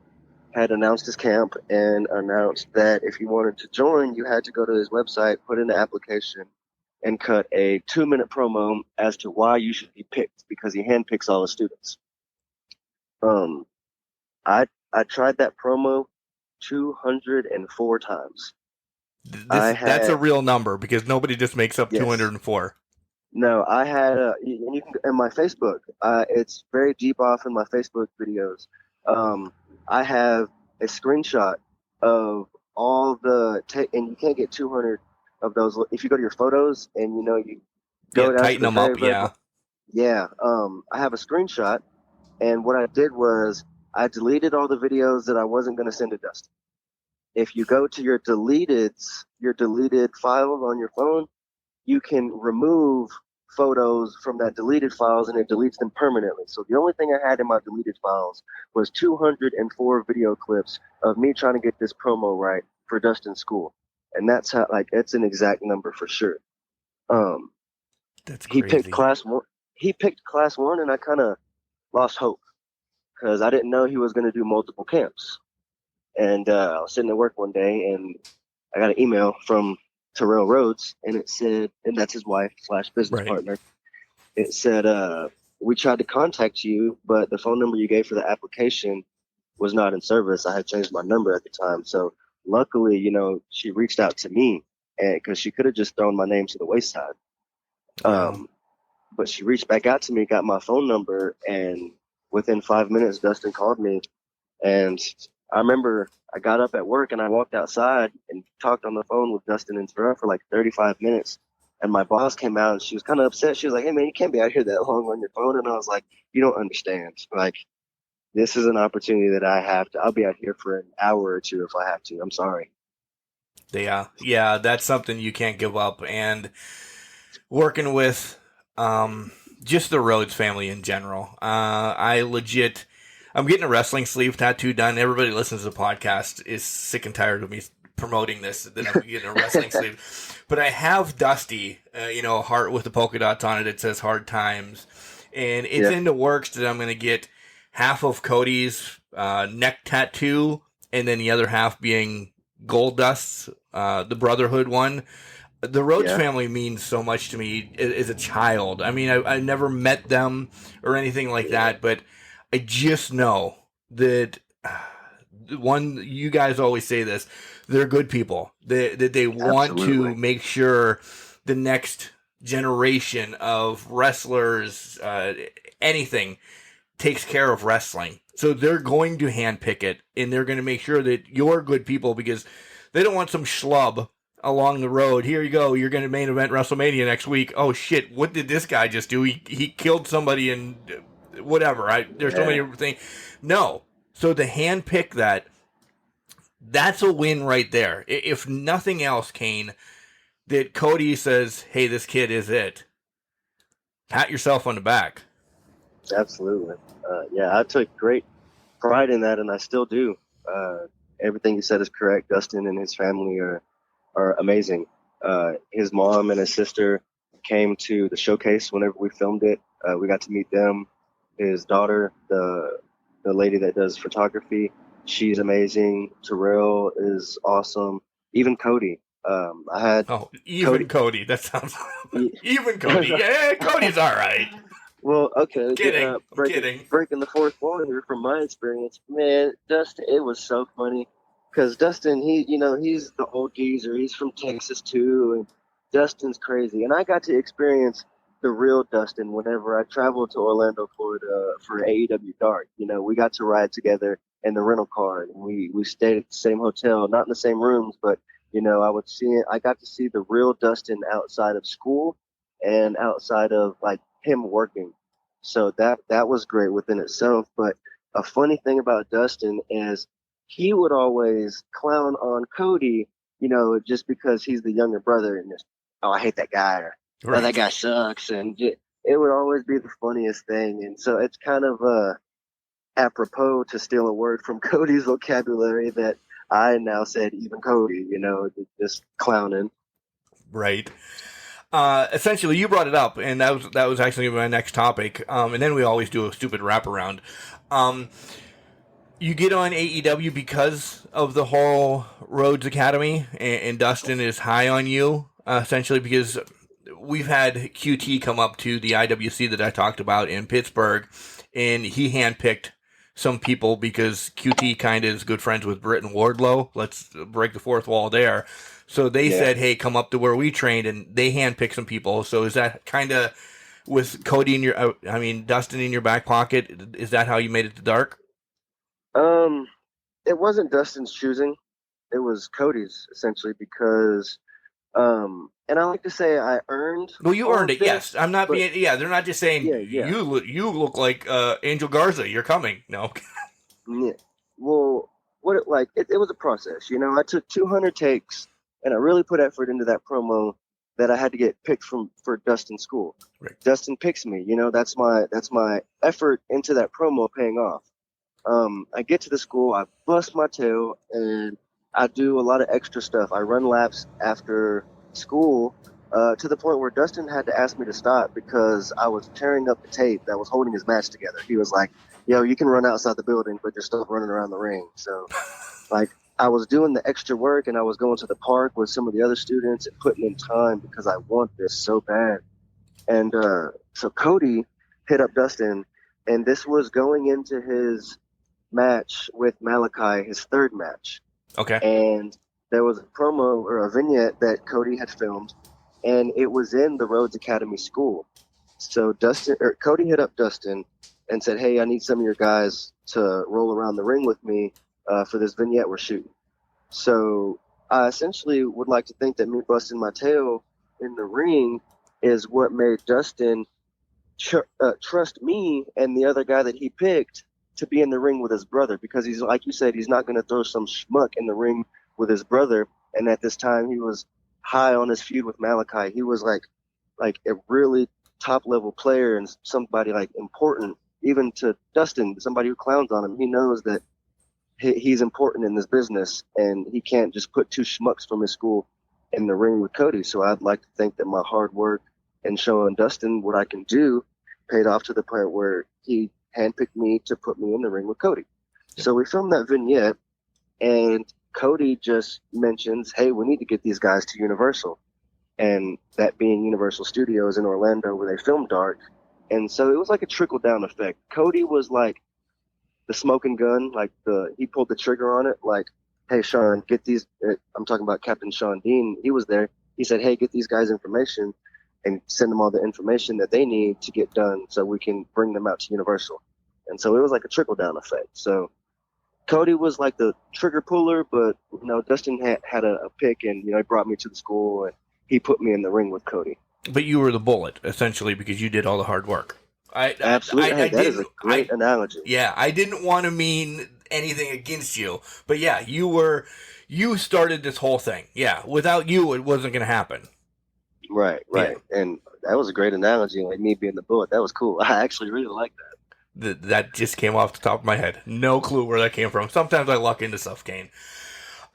had announced his camp and announced that if you wanted to join, you had to go to his website, put in the application, and cut a 2-minute promo as to why you should be picked because he handpicks all the students. I tried that promo 204 times. That's a real number because nobody just makes up 204. No, I had, and you can, in my Facebook, it's very deep off in my Facebook videos. I have a screenshot of all the, and you can't get 200 of those. If you go to your photos and, you go down tighten to the them up, Yeah. I have a screenshot, and what I did was I deleted all the videos that I wasn't going to send to Dustin. If you go to your deleted files on your phone, you can remove photos from that deleted files and it deletes them permanently. So the only thing I had in my deleted files was 204 video clips of me trying to get this promo right for Dustin's school. And that's how, it's an exact number for sure. That's crazy. He picked class one and I kind of lost hope because I didn't know he was going to do multiple camps. And I was sitting at work one day and I got an email from Terrell Rhodes, and it said, and that's his wife / business partner. It said, we tried to contact you, but the phone number you gave for the application was not in service. I had changed my number at the time. So luckily, she reached out to me because she could have just thrown my name to the wayside. But she reached back out to me, got my phone number, and within 5 minutes, Dustin called me. And I remember I got up at work and I walked outside and talked on the phone with Dustin and Terrell for 35 minutes. And my boss came out and she was kind of upset. She was like, "Hey man, you can't be out here that long on your phone." And I was like, "You don't understand. This is an opportunity that I have to, I'll be out here for an hour or two if I have to. I'm sorry." Yeah, that's something you can't give up. And working with just the Rhodes family in general, I'm getting a wrestling sleeve tattoo done. Everybody listens to the podcast is sick and tired of me promoting this, that I'm getting a wrestling sleeve. But I have Dusty, a heart with the polka dots on it. It says Hard Times. And it's in the works that I'm going to get half of Cody's neck tattoo and then the other half being Gold Dust's, the Brotherhood one. The Rhodes family means so much to me as a child. I mean, I never met them or anything like that, but I just know that you guys always say this, they're good people. That they want to make sure the next generation of wrestlers, anything, takes care of wrestling. So they're going to handpick it, and they're going to make sure that you're good people because they don't want some schlub along the road. Here you go. You're going to main event WrestleMania next week. Oh shit! What did this guy just do? He killed somebody and whatever. There's so many things. No. So to handpick that, that's a win right there. If nothing else, Caine, that Cody says, "Hey, this kid is it." Pat yourself on the back. Absolutely. Yeah, I took great pride in that, and I still do. Everything you said is correct. Dustin and his family are amazing. His mom and his sister came to the showcase whenever we filmed it. We got to meet them. His daughter, the lady that does photography, she's amazing. Terrell is awesome. Even Cody. I had Cody. That sounds even Cody. Yeah, Cody's all right. Well, okay. Kidding. Kidding. Breaking the fourth wall here from my experience, man. Dustin, it was so funny because Dustin, he's the old geezer. He's from Texas too, and Dustin's crazy. And I got to experience the real Dustin whenever I traveled to Orlando, Florida for AEW Dark. We got to ride together in the rental car, and we stayed at the same hotel, not in the same rooms, but I got to see the real Dustin outside of school and outside of like him working. So that was great within itself. But a funny thing about Dustin is he would always clown on Cody, just because he's the younger brother and just, oh, I hate that guy, or oh, that guy sucks. And it would always be the funniest thing. And so it's kind of apropos to steal a word from Cody's vocabulary that I now said even Cody, just clowning. Right. Essentially, you brought it up, and that was actually my next topic. And then we always do a stupid wraparound. You get on AEW because of the whole Rhodes Academy, and Dustin is high on you, essentially because we've had QT come up to the IWC that I talked about in Pittsburgh, and he handpicked some people because QT kind of is good friends with Britt and Wardlow. Let's break the fourth wall there. So they said, hey, come up to where we trained, and they handpicked some people. So is that kind of with Cody Dustin in your back pocket? Is that how you made it to Dark? It wasn't Dustin's choosing. It was Cody's, essentially, because, and I like to say I earned. Well, you earned it, yes. I'm not being, they're not just saying, you look like Angel Garza, you're coming. No. Yeah. Well, it was a process. I took 200 takes, and I really put effort into that promo that I had to get picked for Dustin's school. Right. Dustin picks me. That's my effort into that promo paying off. I get to the school, I bust my tail, and I do a lot of extra stuff. I run laps after school to the point where Dustin had to ask me to stop because I was tearing up the tape that was holding his match together. He was like, yo, you can run outside the building, but you're still running around the ring. So, I was doing the extra work, and I was going to the park with some of the other students and putting in time because I want this so bad. And so Cody hit up Dustin, and this was going into his match with Malachi, his third match. Okay. And there was a promo or a vignette that Cody had filmed, and it was in the Rhodes Academy school. So Cody hit up Dustin and said, hey, I need some of your guys to roll around the ring with me for this vignette we're shooting. So I essentially would like to think that me busting my tail in the ring is what made Dustin trust me and the other guy that he picked to be in the ring with his brother, because he's, like you said, he's not going to throw some schmuck in the ring with his brother. And at this time, he was high on his feud with Malachi. He was like a really top level player and somebody like important, even to Dustin, somebody who clowns on him. He knows that he's important in this business, and he can't just put two schmucks from his school in the ring with Cody. So I'd like to think that my hard work and showing Dustin what I can do paid off to the point where he handpicked me to put me in the ring with Cody. So we filmed that vignette, and Cody just mentions, hey, we need to get these guys to Universal. And that being Universal Studios in Orlando where they filmed Dark. And so it was like a trickle-down effect. Cody was like the smoking gun, he pulled the trigger on it, like, hey, Sean, get these, I'm talking about Captain Sean Dean, he was there. He said, hey, get these guys information and send them all the information that they need to get done so we can bring them out to Universal. And so it was like a trickle-down effect. So Cody was like the trigger puller, but Dustin had a pick, and he brought me to the school, and he put me in the ring with Cody. But you were the bullet, essentially, because you did all the hard work. Absolutely. That is a great analogy. Yeah, I didn't want to mean anything against you, but yeah, you started this whole thing. Yeah, without you, it wasn't going to happen. Right. Yeah. And that was a great analogy, like me being the bullet. That was cool. I actually really like that. That just came off the top of my head. No clue where that came from. Sometimes I luck into stuff, Caine.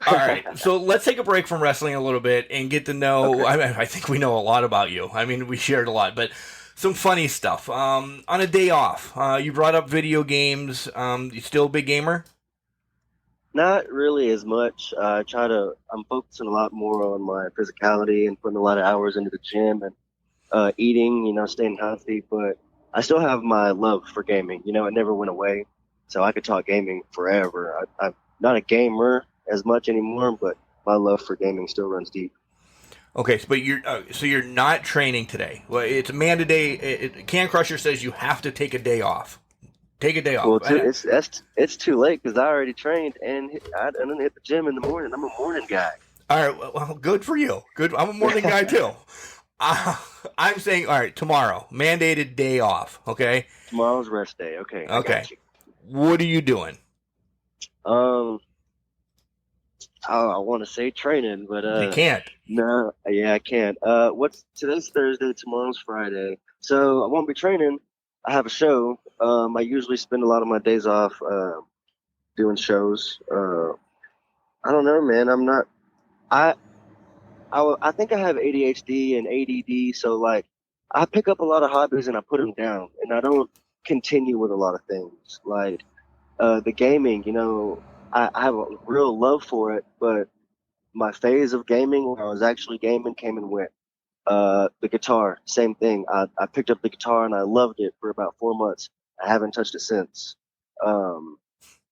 All right, so let's take a break from wrestling a little bit and get to know. Okay. I think we know a lot about you. I mean, we shared a lot, but some funny stuff. On a day off, you brought up video games. You still a big gamer? Not really as much. I'm focusing a lot more on my physicality and putting a lot of hours into the gym and eating, staying healthy. But I still have my love for gaming. It never went away. So I could talk gaming forever. I'm not a gamer as much anymore, but my love for gaming still runs deep. Okay, but you're not training today. Well, it's a mandatory. Can Crusher says you have to take a day off. Take a day off. Well, it's too late because I already trained and I didn't hit the gym in the morning. I'm a morning guy. All right, well, good for you. Good. I'm a morning guy too. I'm saying, all right, tomorrow, mandated day off. Okay. Tomorrow's rest day. Okay. Okay. What are you doing? I want to say training, but you can't. No, yeah, I can't. Today's Thursday, tomorrow's Friday, so I won't be training. I have a show. I usually spend a lot of my days off doing shows. I don't know, man. I'm not. I think I have ADHD and ADD, so like I pick up a lot of hobbies and I put them down, and I don't continue with a lot of things. Like the gaming, I have a real love for it, but my phase of gaming where I was actually gaming came and went. The guitar, same thing. I picked up the guitar and I loved it for about 4 months. I haven't touched it since.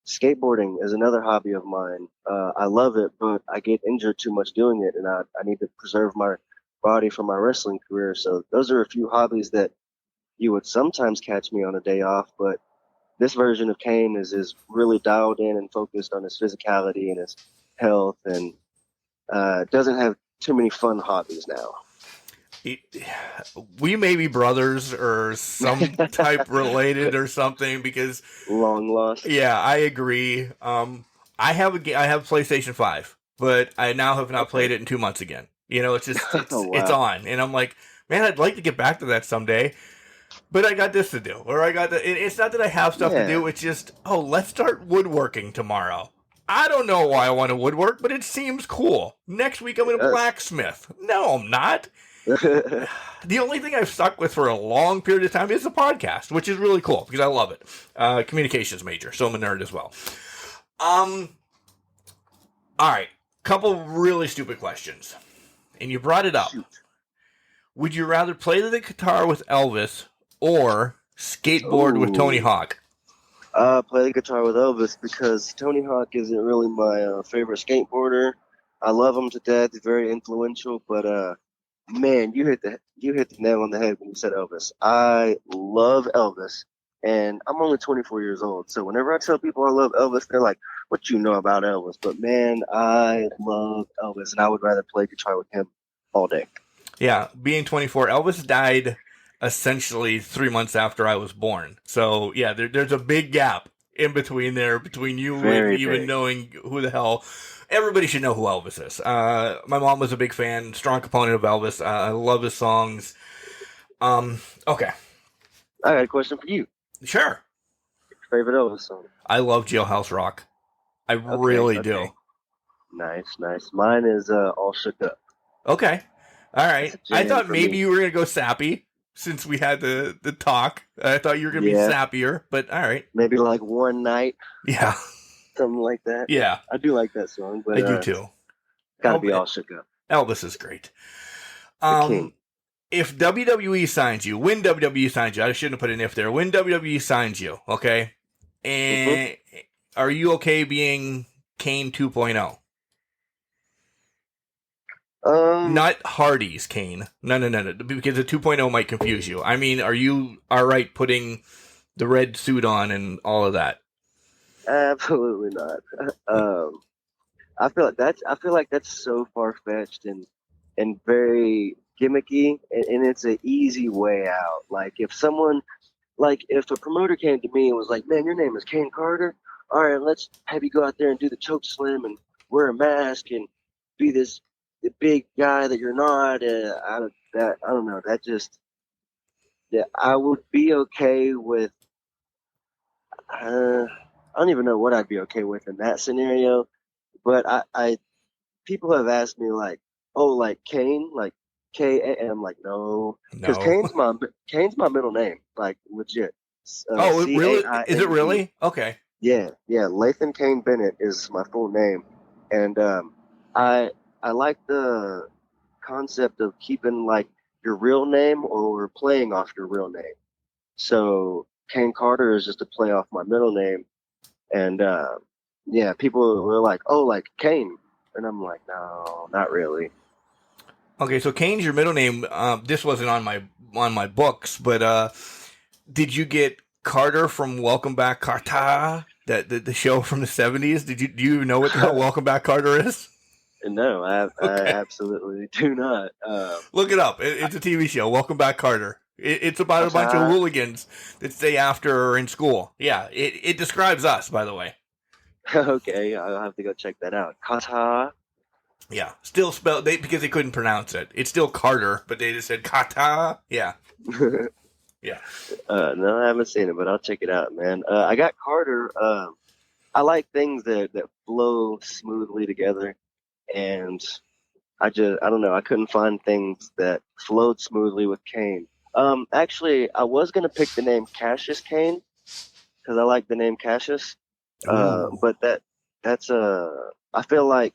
Skateboarding is another hobby of mine. I love it, but I get injured too much doing it, and I need to preserve my body for my wrestling career. So those are a few hobbies that you would sometimes catch me on a day off, but this version of Caine is really dialed in and focused on his physicality and his health, and doesn't have too many fun hobbies now. We may be brothers or some type related or something because long lost. Yeah, I agree. I have PlayStation 5, but I now have not played it in 2 months again. It's just it's on, and I'm like, man, I'd like to get back to that someday. But I got this to do, or I got it's not that I have stuff to do. It's just, let's start woodworking tomorrow. I don't know why I want to woodwork, but it seems cool. Next week I'm going to blacksmith. No, I'm not. The only thing I've stuck with for a long period of time is the podcast, which is really cool because I love it. Communications major, so I'm a nerd as well. All right, couple really stupid questions, and you brought it up. Shoot. Would you rather play the guitar with Elvis or skateboard with Tony Hawk? Play the guitar with Elvis because Tony Hawk isn't really my favorite skateboarder. I love him to death. He's very influential, but man, you hit the nail on the head when you said Elvis. I love Elvis, and I'm only 24 years old. So whenever I tell people I love Elvis, they're like, "What you know about Elvis?" But man, I love Elvis, and I would rather play guitar with him all day. Yeah, being 24, Elvis died essentially 3 months after I was born. So, yeah, there's a big gap in between you and even knowing who the hell. Everybody should know who Elvis is. My mom was a big fan, strong component of Elvis. I love his songs. Okay. I got a question for you. Sure. Favorite Elvis song? I love Jailhouse Rock. I really do. Nice. Mine is All Shook Up. Okay. All right. I thought maybe you were going to go sappy since we had the talk. I thought you were going to be sappier, but all right. Maybe like One Night. Yeah. Something like that. Yeah. I do like that song. But, I do too. Gotta be All Shook Up. Elvis is great. If WWE signs you, when WWE signs you, I shouldn't have put an if there. When WWE signs you, okay? And are you okay being Caine 2.0? Not Hardy's Caine. No. Because the 2.0 might confuse you. I mean, are you all right putting the red suit on and all of that? Absolutely not. I feel like that's so far fetched and very gimmicky, and it's an easy way out. Like if a promoter came to me and was like, "Man, your name is Caine Carter. All right, let's have you go out there and do the choke slam and wear a mask and be this the big guy that you're not." I don't know. That just yeah, I would be okay with. I don't even know what I'd be okay with in that scenario. But I people have asked me like, "Oh, like Caine, like K," and I'm like, "No," because No. Kane's my middle name, like legit. Oh, really? Is it Caine. really? Okay. Yeah, yeah. Lathan Caine Bennett is my full name, and I like the concept of keeping like your real name or playing off your real name. So Caine Carter is just a play off my middle name, and yeah, people were like, "Oh, like Caine," and I'm like, "No, not really." Okay, so Kane's your middle name. This wasn't on my books, but did you get Carter from Welcome Back Carter? That the show from the 70s? Do you know what the hell Welcome Back Carter is? No, I Okay. absolutely do not. Look it up. It's a TV show, Welcome Back Carter. It's about a bunch of Kata, hooligans that stay after in school. Yeah, it describes us, by the way. okay, I'll have to go check that out. Kata. Yeah, still spelled because they couldn't pronounce it. It's still Carter, but they just said Kata. Yeah, yeah. No, I haven't seen it, but I'll check it out, man. I got Carter. I like things that flow smoothly together, and I don't know. I couldn't find things that flowed smoothly with Caine. Actually, I was gonna pick the name Cassius Caine because I like the name Cassius. Ooh. But that's I feel like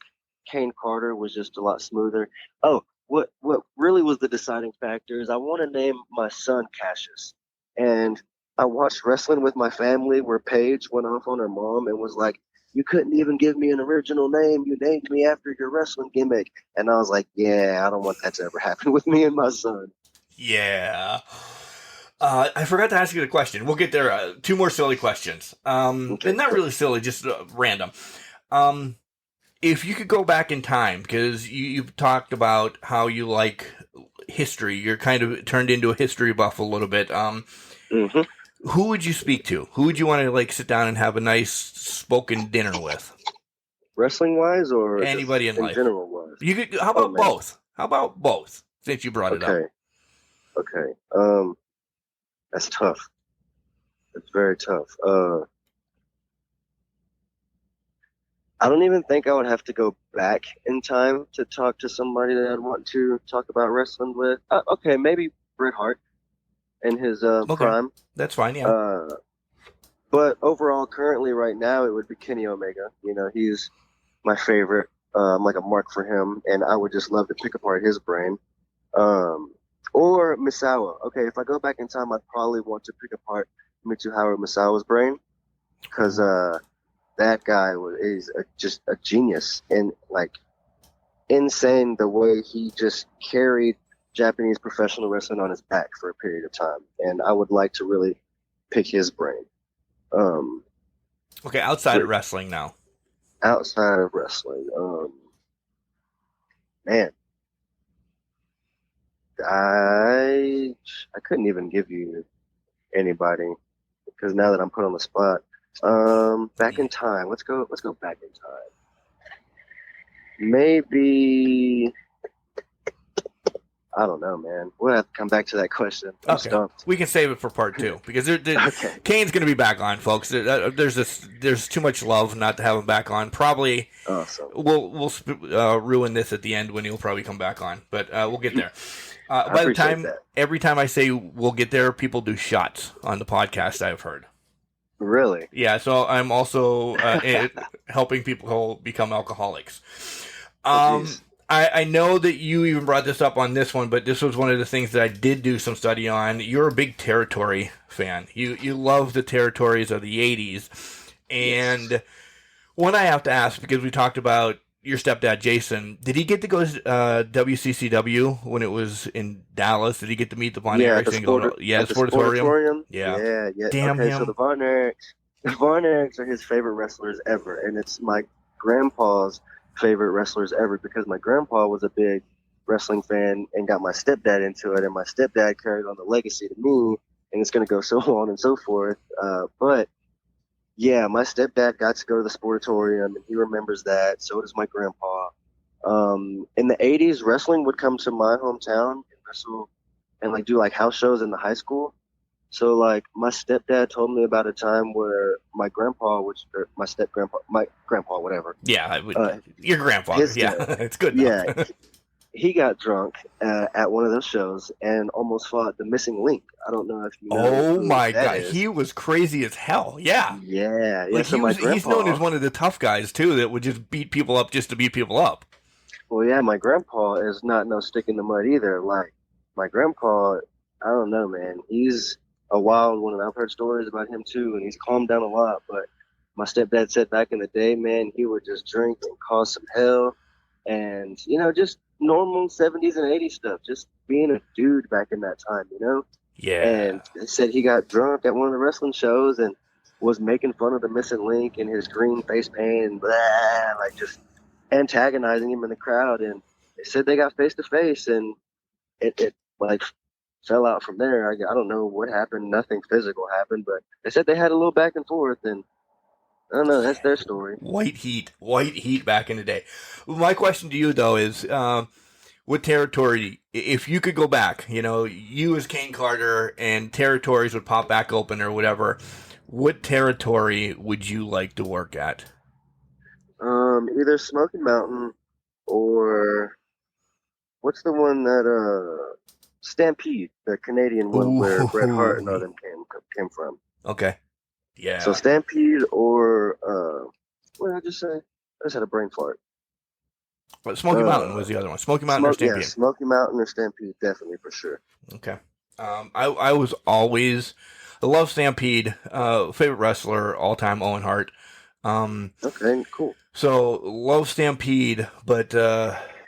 Caine Carter was just a lot smoother. Oh, what really was the deciding factor is I want to name my son Cassius, and I watched Wrestling with My Family where Paige went off on her mom and was like, "You couldn't even give me an original name. You named me after your wrestling gimmick," and I was like, "Yeah, I don't want that to ever happen with me and my son." Yeah. I forgot to ask you the question. We'll get there. Two more silly questions. Okay, And not really silly, just random. Um, if you could go back in time, because you've talked about how you like history, you're kind of turned into a history buff a little bit. hmm Who would you speak to? Who would you want to like sit down and have a nice spoken dinner with? wrestling wise or just Anybody in in life. general wise? You could. How Oh about man. both? How about both? Since you brought it up. Okay. Okay. That's tough. It's very tough. I don't even think I would have to go back in time to talk to somebody that I'd want to talk about wrestling with. Okay, maybe Bret Hart in his Okay, prime. that's fine. Yeah. Uh, but overall, currently, right now, it would be Kenny Omega. You know, he's my favorite. I'm like a mark for him, and I would just love to pick apart his brain. Um, or Misawa. Okay, if I go back in time, I'd probably want to pick apart Mitsuharu Misawa's brain because that guy is just a genius and like insane the way he just carried Japanese professional wrestling on his back for a period of time. And I would like to really pick his brain. Um, Okay, outside but of wrestling now. outside of wrestling, man, I couldn't even give you anybody because now that I'm put on the spot, back in time, let's go back in time. Maybe I don't know, man. We'll have to come back to that question. I'm Okay, stumped. we can save it for part two because Okay. Kane's going to be back on, folks. There's too much love not to have him back on. Probably Awesome. we'll ruin this at the end when he'll probably come back on, but we'll get there. I By the appreciate time that. every time I say we'll get there, people do shots on the podcast. I've heard. Really? Yeah, so I'm also helping people become alcoholics. Oh, jeez. I know that you even brought this up on this one, but this was one of the things that I did do some study on. You're a big territory fan. You love the territories of the 80s. And Yes. one I have to ask, because we talked about your stepdad, Jason, did he get to go to WCCW when it was in Dallas? Did he get to meet the Von Yeah, Erichs and go to at the the Sportatorium? Sportatorium. Yeah. Yeah, yeah. Damn Okay, so him. the Von Erichs, Von Erichs are his favorite wrestlers ever, and it's my grandpa's favorite wrestlers ever because my grandpa was a big wrestling fan and got my stepdad into it, and my stepdad carried on the legacy to me, and it's going to go so on and so forth. But yeah, my stepdad got to go to the sportatorium, and he remembers that. So does my grandpa. In the '80s, wrestling would come to my hometown and wrestle and like do like house shows in the high school. So like my stepdad told me about a time where my grandpa, or my grandpa, whatever. Yeah, your grandfather. His Yeah, dad, it's good yeah, enough. he got drunk at one of those shows and almost fought the Missing Link. I don't know if you know. Oh who my that God, is. he was crazy as hell. Yeah, Yeah. like So my he's grandpa. known as one of the tough guys too that would just beat people up just to beat people up. Well, yeah, my grandpa is not no stick in the mud either. Like my grandpa, I don't know, man. He's a wild one, and I've heard stories about him too, and he's calmed down a lot. But my stepdad said back in the day, man, he would just drink and cause some hell, and just normal '70s and '80s stuff, just being a dude back in that time. Yeah, And they said he got drunk at one of the wrestling shows and was making fun of the Missing Link in his green face paint and blah, like just antagonizing him in the crowd. And they said they got face to face, and it like fell out from there. I don't know what happened. Nothing physical happened, but they said they had a little back and forth, and I don't know. That's their story. white heat back in the day. My question to you though is, what territory, if you could go back, you as Caine Carter and territories would pop back open or whatever, what territory would you like to work at? Either Smoky Mountain or what's the one that Stampede, the Canadian one where Bret Hart and all them came from. Okay. Yeah. So Stampede or what did I just say? I just had a brain fart. But Smoky Mountain was the other one. Smoky Mountain or Stampede? Yeah, Smoky Mountain or Stampede, definitely for sure. Okay. I was always, I love Stampede. Favorite wrestler all time, Owen Hart. Okay, cool. So love Stampede, but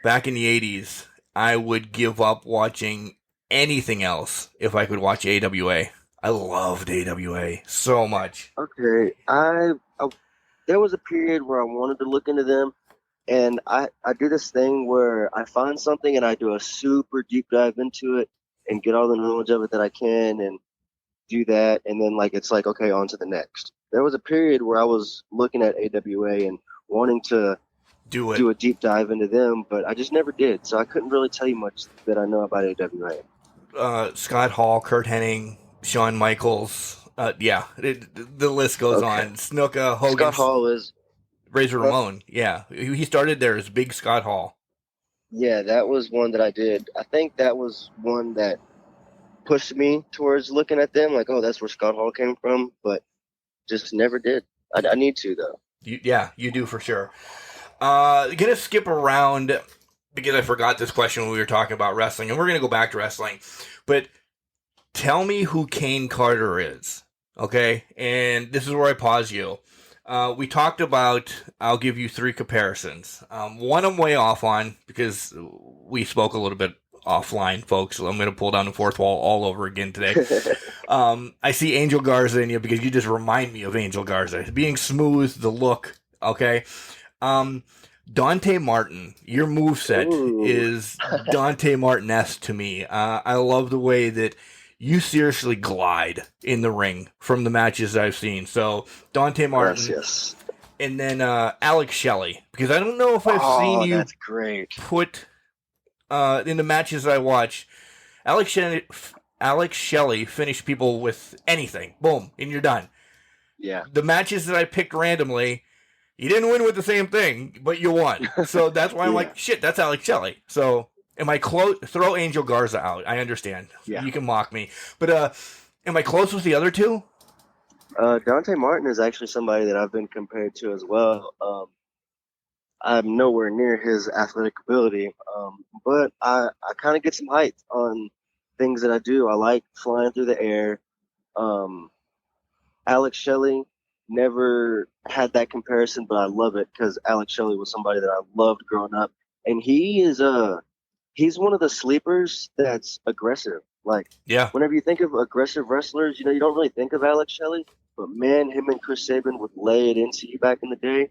back in the '80s, I would give up watching anything else if I could watch AWA. I loved AWA so much. Okay, I there was a period where I wanted to look into them, and I do this thing where I find something and I do a super deep dive into it and get all the knowledge of it that I can and do that, and then it's like, okay, on to the next. There was a period where I was looking at AWA and wanting to do a deep dive into them, but I just never did, so I couldn't really tell you much that I know about AWA. Scott Hall, Kurt Hennig, Shawn Michaels, the list goes on. Snuka, Hogan, Scott Hall is Razor Ramon. Yeah, he started there as Big Scott Hall. Yeah, that was one that I did. I think that was one that pushed me towards looking at them, like, oh, that's where Scott Hall came from, but just never did. I need to, though. You do for sure. Gonna skip around because I forgot this question when we were talking about wrestling, and we're gonna go back to wrestling. But tell me who Caine Carter is, okay? And this is where I pause you. We talked about, I'll give you 3 comparisons. One I'm way off on because we spoke a little bit offline, folks. So I'm going to pull down the fourth wall all over again today. I see Angel Garza in you because you just remind me of Angel Garza. Being smooth, the look, okay? Dante Martin, your moveset is Dante Martin-esque to me. I love the way that you seriously glide in the ring from the matches I've seen. So, Dante Martin. Yes. And then Alex Shelley. Because I don't know if I've seen you that's great. put in the matches I watch. Alex Shelley finished people with anything. Boom. And you're done. Yeah. The matches that I picked randomly, you didn't win with the same thing, but you won. So that's why I'm like, shit, that's Alex Shelley. So am I close? Throw Angel Garza out. I understand. Yeah. You can mock me. But am I close with the other two? Dante Martin is actually somebody that I've been compared to as well. I'm nowhere near his athletic ability, but I kind of get some height on things that I do. I like flying through the air. Alex Shelley, never had that comparison, but I love it because Alex Shelley was somebody that I loved growing up, and he's one of the sleepers that's aggressive. Like, Yeah. whenever you think of aggressive wrestlers, you don't really think of Alex Shelley, but man, him and Chris Sabin would lay it into you back in the day.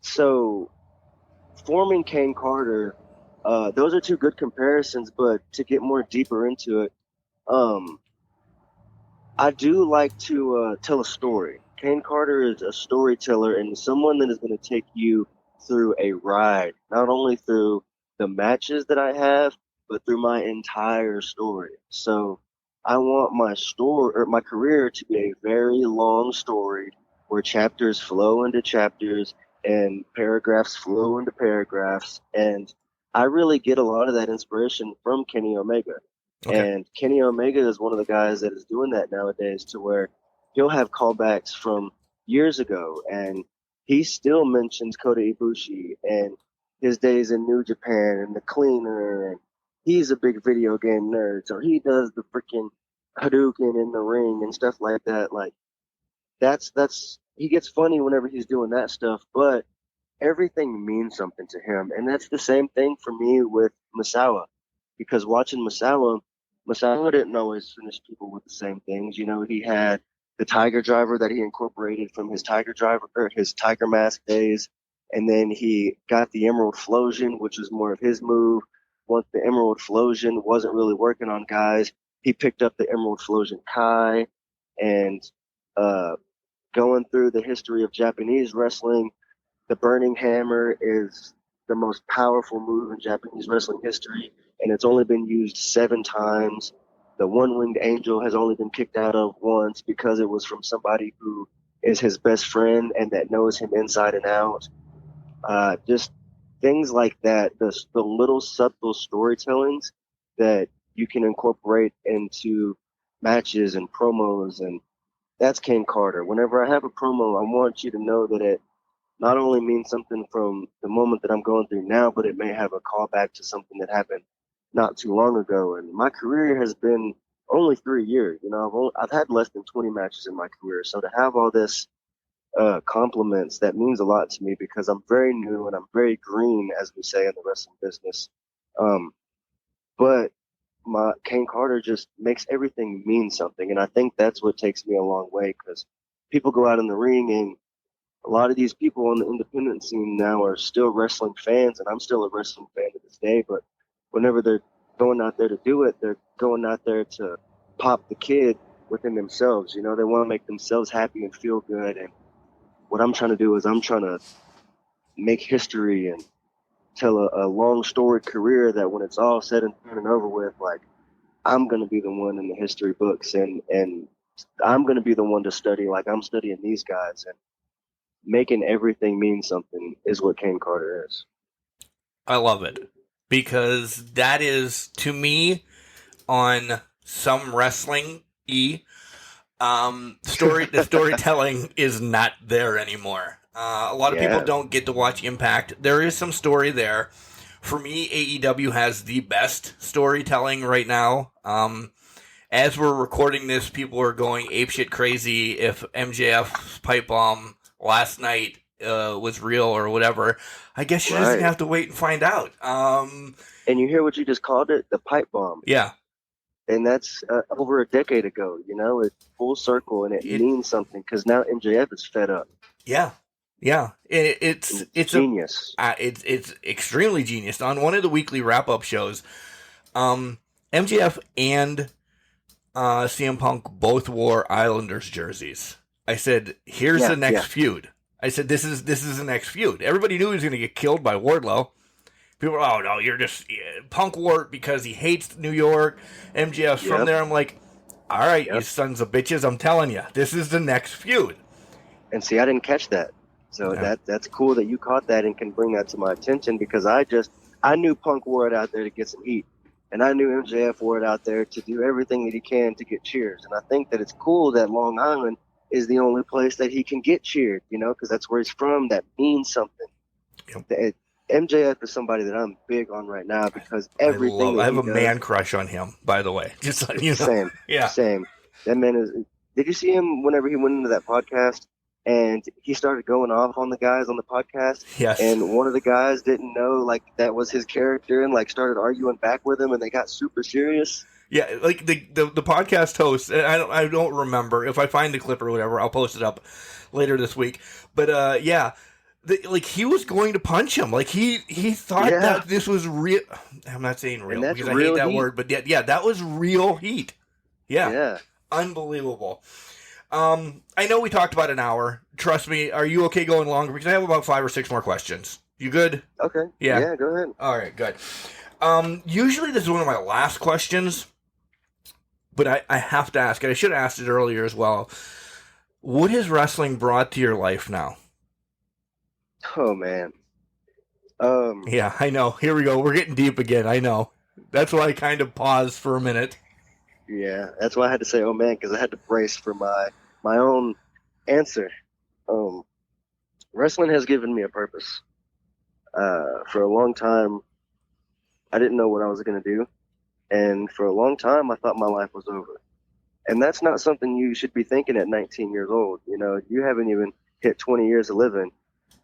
So forming Caine Carter, those are two good comparisons, but to get more deeper into it, I do like to tell a story. Caine Carter is a storyteller and someone that is going to take you through a ride, not only through the matches that I have, but through my entire story. So I want my story or my career to be a very long story where chapters flow into chapters and paragraphs flow into paragraphs. And I really get a lot of that inspiration from Kenny Omega. Okay. And Kenny Omega is one of the guys that is doing that nowadays, to where he'll have callbacks from years ago, and he still mentions Kota Ibushi and his days in New Japan and the cleaner, and he's a big video game nerd, so he does the freaking Hadouken in the ring and stuff like that. Like that's he gets funny whenever he's doing that stuff, but everything means something to him, and that's the same thing for me with Misawa, because watching Misawa didn't always finish people with the same things. You know, he had the Tiger Driver that he incorporated from his Tiger Driver or his Tiger Mask days, and then he got the Emerald Flosion, which was more of his move. Once the Emerald Flosion wasn't really working on guys, he picked up the Emerald Flosion Kai, and going through the history of Japanese wrestling, the Burning Hammer is the most powerful move in Japanese wrestling history, and it's only been used 7 times. The One-Winged Angel has only been kicked out of once because it was from somebody who is his best friend and that knows him inside and out. Just things like that, the little subtle storytellings that you can incorporate into matches and promos, and that's Caine Carter. Whenever I have a promo, I want you to know that it not only means something from the moment that I'm going through now, but it may have a callback to something that happened not too long ago. And my career has been only 3 years. You know, I've had less than 20 matches in my career. So to have all this compliments, that means a lot to me, because I'm very new and I'm very green, as we say in the wrestling business. But Caine Carter just makes everything mean something. And I think that's what takes me a long way, because people go out in the ring, and a lot of these people on the independent scene now are still wrestling fans, and I'm still a wrestling fan to this day. But whenever they're going out there to do it, they're going out there to pop the kid within themselves. You know, they want to make themselves happy and feel good. And what I'm trying to do is I'm trying to make history and tell a long storied career that when it's all said and done and over with, like, I'm going to be the one in the history books, and I'm going to be the one to study like I'm studying these guys. And making everything mean something is what Caine Carter is. I love it, because that is, to me, on some wrestling the storytelling is not there anymore. A lot of people don't get to watch Impact. There is some story there. For me, AEW has the best storytelling right now. As we're recording this, people are going apeshit crazy if MJF's pipe bomb last night was real or whatever. I guess you just have to wait and find out. And you hear what you just called it? The pipe bomb. Yeah. And that's over a decade ago. You know, it's full circle, and it means something, because now MJF is fed up. Yeah. Yeah. It's genius. It's extremely genius. On one of the weekly wrap-up shows, MJF and CM Punk both wore Islanders jerseys. I said, here's the next feud. I said, this is the next feud. Everybody knew he was going to get killed by Wardlow. People were, oh, no, you're just... Punk wore it because he hates New York. MJF's from there. I'm like, all right, you sons of bitches, I'm telling you, this is the next feud. And see, I didn't catch that. So that's cool that you caught that and can bring that to my attention, because I knew Punk wore it out there to get some heat. And I knew MJF wore it out there to do everything that he can to get cheers. And I think that it's cool that Long Island is the only place that he can get cheered, you know, because that's where he's from. That means something. Yep. MJF is somebody that I'm big on right now, because everything I have a man crush on him, by the way. Just so you know. Same. That man is. Did you see him whenever he went into that podcast and he started going off on the guys on the podcast? Yes. And one of the guys didn't know, like, that was his character, and like started arguing back with him, and they got super serious. Yeah, like the podcast host, and I don't remember. If I find the clip or whatever, I'll post it up later this week. But yeah, like he was going to punch him. Like he thought that this was real. I'm not saying real And that's because I hate real that heat. word, but yeah, that was real heat. Yeah, Yeah. unbelievable. I know we talked about an hour. Trust me. Are you okay going longer? Because I have about 5 or 6 more questions. You good? Okay. Yeah. Yeah, go ahead. All right, good. Usually this is one of my last questions, but I have to ask it. I should have asked it earlier as well. What has wrestling brought to your life now? Oh man. Yeah, I know. Here we go. We're getting deep again. I know. That's why I kind of paused for a minute. Yeah, that's why I had to say, oh man, because I had to brace for my own answer. Wrestling has given me a purpose. For a long time, I didn't know what I was going to do. And for a long time, I thought my life was over. And that's not something you should be thinking at 19 years old. You know, you haven't even hit 20 years of living.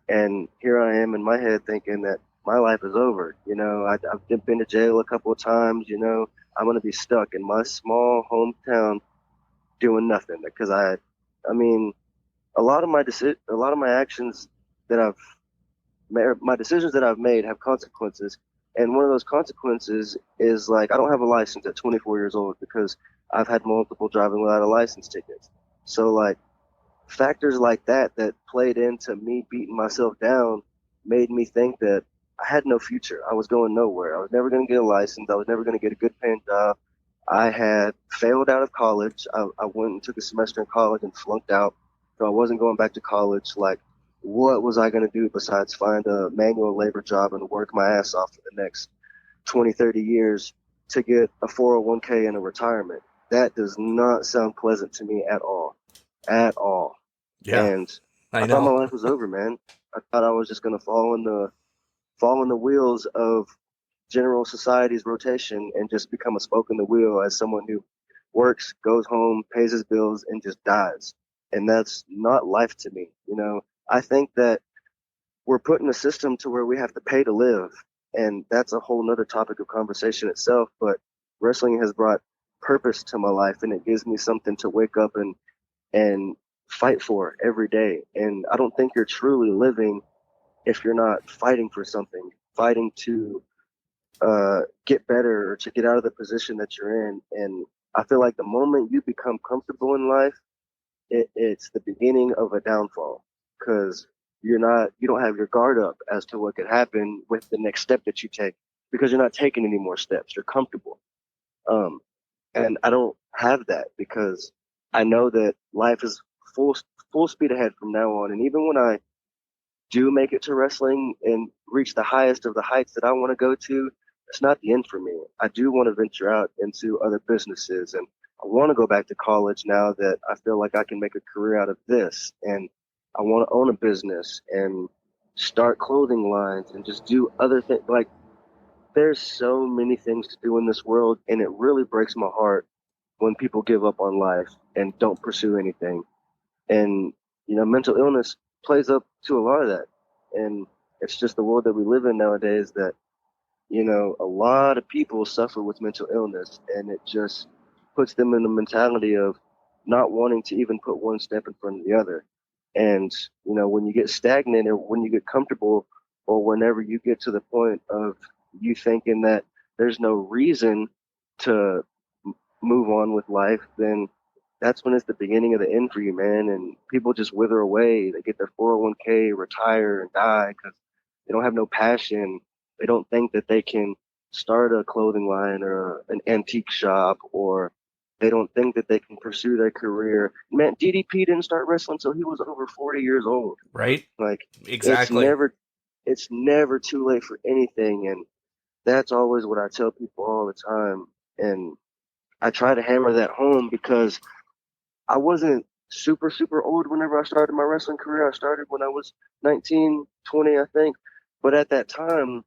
And here I am in my head thinking that my life is over. You know, I've been to jail a couple of times. You know, I'm going to be stuck in my small hometown doing nothing because I mean, a lot of my actions that I've my decisions that I've made have consequences. And one of those consequences is like I don't have a license at 24 years old because I've had multiple driving without a license tickets. So like factors like that played into me beating myself down made me think that I had no future. I was going nowhere. I was never going to get a license. I was never going to get a good paying job. I had failed out of college. I went and took a semester in college and flunked out. So I wasn't going back to college. Like, what was I going to do besides find a manual labor job and work my ass off for the next 20, 30 years to get a 401k and a retirement? That does not sound pleasant to me at all. At all. Yeah, and I thought my know. life was over, man. I thought I was just going to fall in the wheels of general society's rotation and just become a spoke in the wheel as someone who works, goes home, pays his bills, and just dies. And that's not life to me. You know, I think that we're put in a system to where we have to pay to live. And that's a whole nother topic of conversation itself. But wrestling has brought purpose to my life, and it gives me something to wake up and fight for every day. And I don't think you're truly living if you're not fighting for something, fighting to get better or to get out of the position that you're in. And I feel like the moment you become comfortable in life, it's the beginning of a downfall because you don't have your guard up as to what could happen with the next step that you take because you're not taking any more steps. You're comfortable. And I don't have that because I know that life is full speed ahead from now on. And even when I do make it to wrestling and reach the highest of the heights that I want to go to, it's not the end for me. I do want to venture out into other businesses, and I want to go back to college now that I feel like I can make a career out of this. And I want to own a business and start clothing lines and just do other things. Like, there's so many things to do in this world, and it really breaks my heart when people give up on life and don't pursue anything. And, you know, mental illness plays up to a lot of that. And it's just the world that we live in nowadays that, you know, a lot of people suffer with mental illness, and it just puts them in the mentality of not wanting to even put one step in front of the other. And, you know, when you get stagnant or when you get comfortable or whenever you get to the point of you thinking that there's no reason to move on with life, then that's when it's the beginning of the end for you, man. And people just wither away. They get their 401k, retire, and die because they don't have no passion. They don't think that they can start a clothing line or an antique shop, or they don't think that they can pursue their career. Man, DDP didn't start wrestling until he was over 40 years old. Right? Like, Exactly. it's never too late for anything. And that's always what I tell people all the time. And I try to hammer that home because I wasn't super, super old whenever I started my wrestling career. I started when I was 19, 20, I think. But at that time,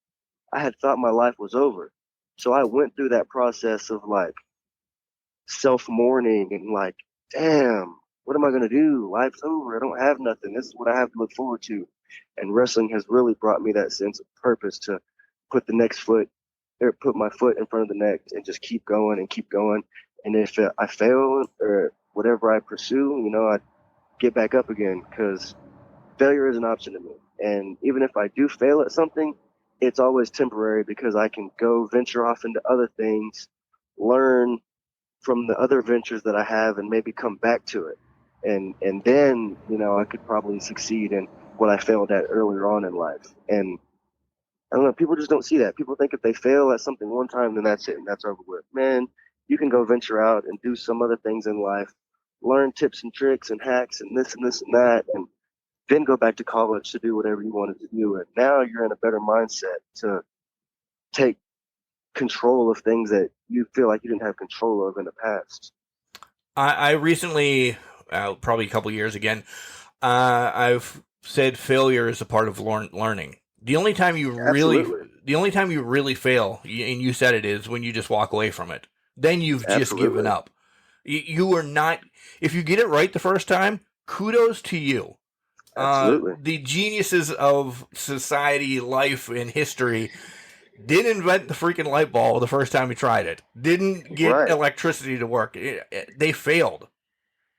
I had thought my life was over. So I went through that process of like self-mourning and like, damn, what am I going to do? Life's over. I don't have nothing. This is what I have to look forward to. And wrestling has really brought me that sense of purpose to put the next foot or put my foot in front of the next and just keep going and keep going. And if I fail or whatever I pursue, I get back up again, because failure is an option to me. And even if I do fail at something, it's always temporary, because I can go venture off into other things, learn from the other ventures that I have, and maybe come back to it. And then, I could probably succeed in what I failed at earlier on in life. And I don't know, people just don't see that. People think if they fail at something one time, then that's it, and that's over with. Man, you can go venture out and do some other things in life, learn tips and tricks and hacks and this and this and that, and then go back to college to do whatever you wanted to do. And now you're in a better mindset to take control of things that you feel like you didn't have control of in the past. I recently, probably a couple years again, I've said failure is a part of learning. The only time you really fail, and you said it, is when you just walk away from it. Then you've just given up. You are not. If you get it right the first time, kudos to you. The geniuses of society, life, and history didn't invent the freaking light bulb the first time you tried it. Didn't get electricity to work. They failed.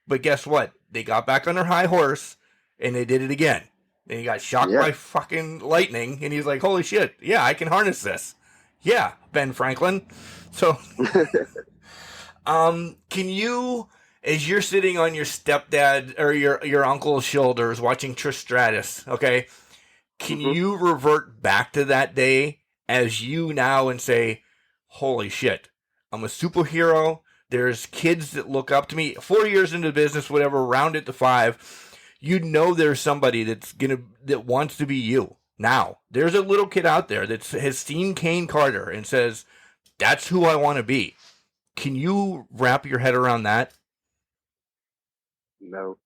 But guess what? They got back on their high horse, and they did it again. And he got shocked by fucking lightning, and he's like, holy shit, yeah, I can harness this. Yeah, Ben Franklin. So, can you, as you're sitting on your stepdad or your uncle's shoulders watching Trish Stratus, okay, can you revert back to that day as you now and say, holy shit, I'm a superhero. There's kids that look up to me. 4 years into the business, whatever, round it to 5. You know there's somebody that wants to be you. Now, there's a little kid out there that has seen Caine Carter and says, that's who I want to be. Can you wrap your head around that? No.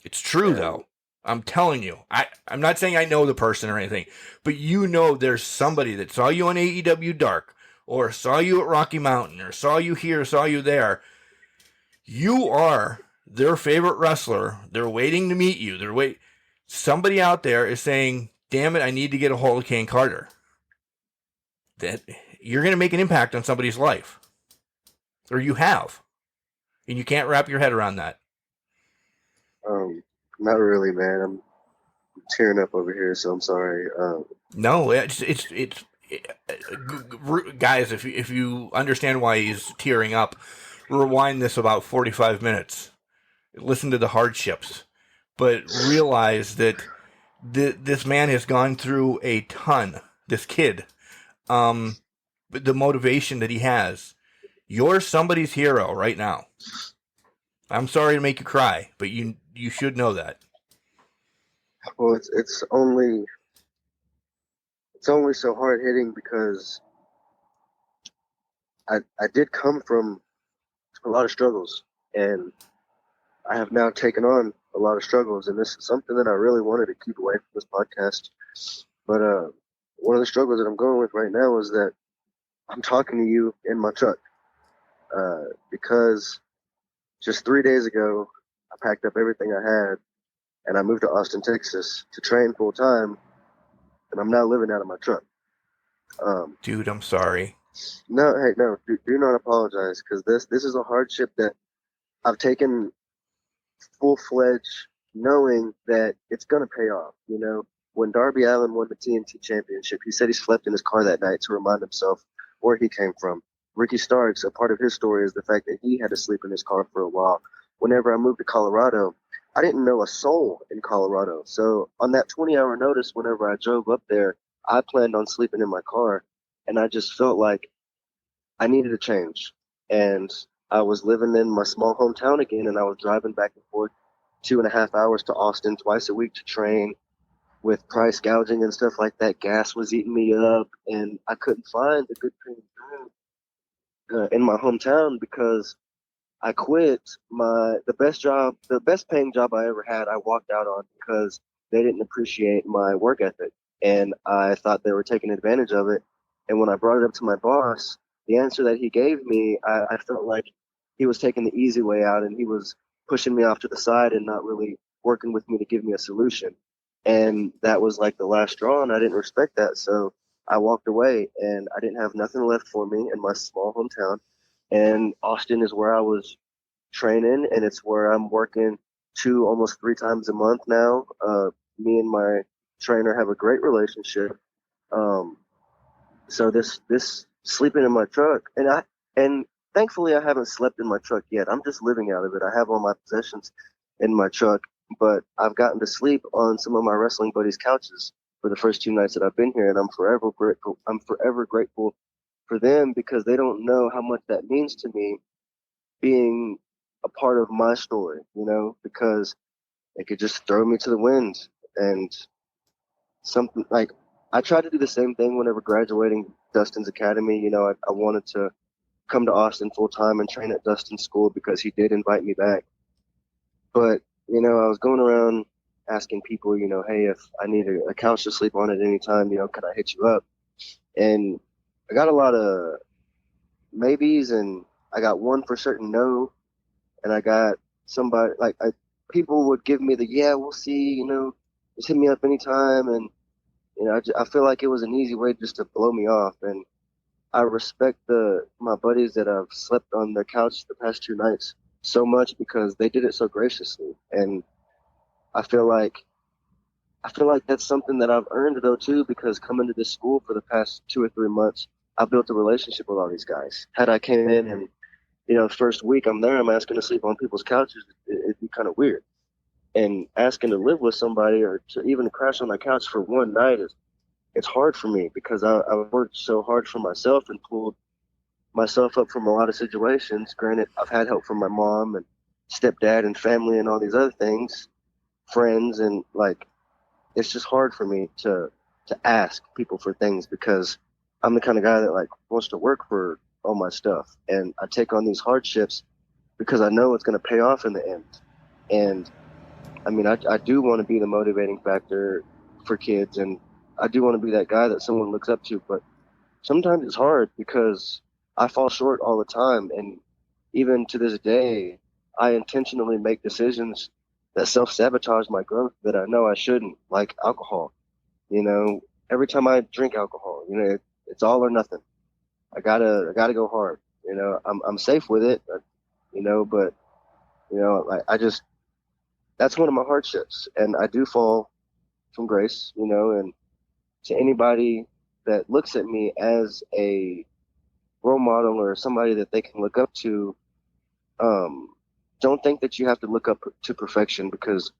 It's true, though. I'm telling you. I'm not saying I know the person or anything, but you know there's somebody that saw you on AEW Dark, or saw you at Rocky Mountain, or saw you here, saw you there. You are their favorite wrestler. They're waiting to meet you. Somebody out there is saying, damn it, I need to get a hold of Caine Carter. That you're going to make an impact on somebody's life. Or you have. And you can't wrap your head around that. Not really, man. I'm tearing up over here, so I'm sorry. No, it's guys, if you understand why he's tearing up, rewind this about 45 minutes. Listen to the hardships, but realize that this man has gone through a ton. This kid, but the motivation that he has. You're somebody's hero right now. I'm sorry to make you cry, but you should know that. Well, it's only so hard hitting because I did come from a lot of struggles, and I have now taken on a lot of struggles, and this is something that I really wanted to keep away from this podcast. But one of the struggles that I'm going with right now is that I'm talking to you in my truck because just 3 days ago, I packed up everything I had, and I moved to Austin, Texas to train full time, and I'm now living out of my truck. Dude, I'm sorry. No, hey, no, do not apologize, because this is a hardship that I've taken full-fledged, knowing that it's going to pay off. When Darby Allin won the TNT Championship, he said he slept in his car that night to remind himself where he came from. Ricky Starks, a part of his story is the fact that he had to sleep in his car for a while. Whenever I moved to Colorado, I didn't know a soul in Colorado. So on that 20-hour notice, whenever I drove up there, I planned on sleeping in my car, and I just felt like I needed a change. And I was living in my small hometown again, and I was driving back and forth 2.5 hours to Austin twice a week to train. With price gouging and stuff like that, gas was eating me up, and I couldn't find a good paying job in my hometown because I quit the best paying job I ever had. I walked out on because they didn't appreciate my work ethic, and I thought they were taking advantage of it. And when I brought it up to my boss, the answer that he gave me, I felt like he was taking the easy way out, and he was pushing me off to the side and not really working with me to give me a solution. And that was like the last straw, and I didn't respect that. So I walked away, and I didn't have nothing left for me in my small hometown. And Austin is where I was training, and it's where I'm working 2, almost 3 times a month now. Me and my trainer have a great relationship. So this sleeping in my truck, and thankfully I haven't slept in my truck yet. I'm just living out of it. I have all my possessions in my truck, but I've gotten to sleep on some of my wrestling buddies' couches for the first 2 nights that I've been here, and I'm forever grateful. I'm forever grateful for them, because they don't know how much that means to me, being a part of my story, because it could just throw me to the wind. And something like, I tried to do the same thing whenever graduating Dustin's academy. I wanted to come to Austin full time and train at Dustin's school because he did invite me back. But, I was going around asking people, hey, if I need a couch to sleep on at any time, can I hit you up? And I got a lot of maybes, and I got one for certain no. And I got somebody, people would give me the, yeah, we'll see, just hit me up anytime. And, I feel like it was an easy way just to blow me off. And I respect my buddies that I've slept on their couch the past 2 nights so much, because they did it so graciously. And I feel like that's something that I've earned though too, because coming to this school for the past 2 or 3 months, I built a relationship with all these guys. Had I came in and, first week I'm there, I'm asking to sleep on people's couches, it'd be kind of weird. And asking to live with somebody, or to even crash on my couch for one night, it's hard for me, because I worked so hard for myself and pulled myself up from a lot of situations. Granted, I've had help from my mom and stepdad and family and all these other things, friends, and it's just hard for me to ask people for things, because I'm the kind of guy that wants to work for all my stuff, and I take on these hardships because I know it's going to pay off in the end. And I mean, I do want to be the motivating factor for kids, and I do want to be that guy that someone looks up to, but sometimes it's hard because I fall short all the time. And even to this day, I intentionally make decisions that self-sabotage my growth that I know I shouldn't, like alcohol. Every time I drink alcohol, it's all or nothing. I gotta go hard. I'm safe with it, but I just, that's one of my hardships, and I do fall from grace, and to anybody that looks at me as a role model or somebody that they can look up to, don't think that you have to look up to perfection, because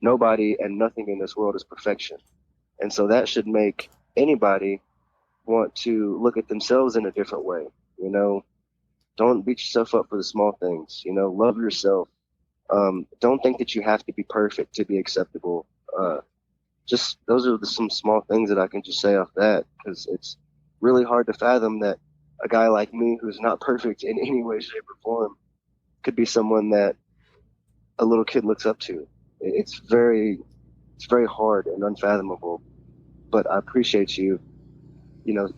nobody and nothing in this world is perfection. And so that should make anybody want to look at themselves in a different way. Don't beat yourself up for the small things, love yourself. Don't think that you have to be perfect to be acceptable. Just those are some small things that I can just say off that, because it's really hard to fathom that a guy like me, who's not perfect in any way, shape, or form, could be someone that a little kid looks up to. It's very hard and unfathomable. But I appreciate you,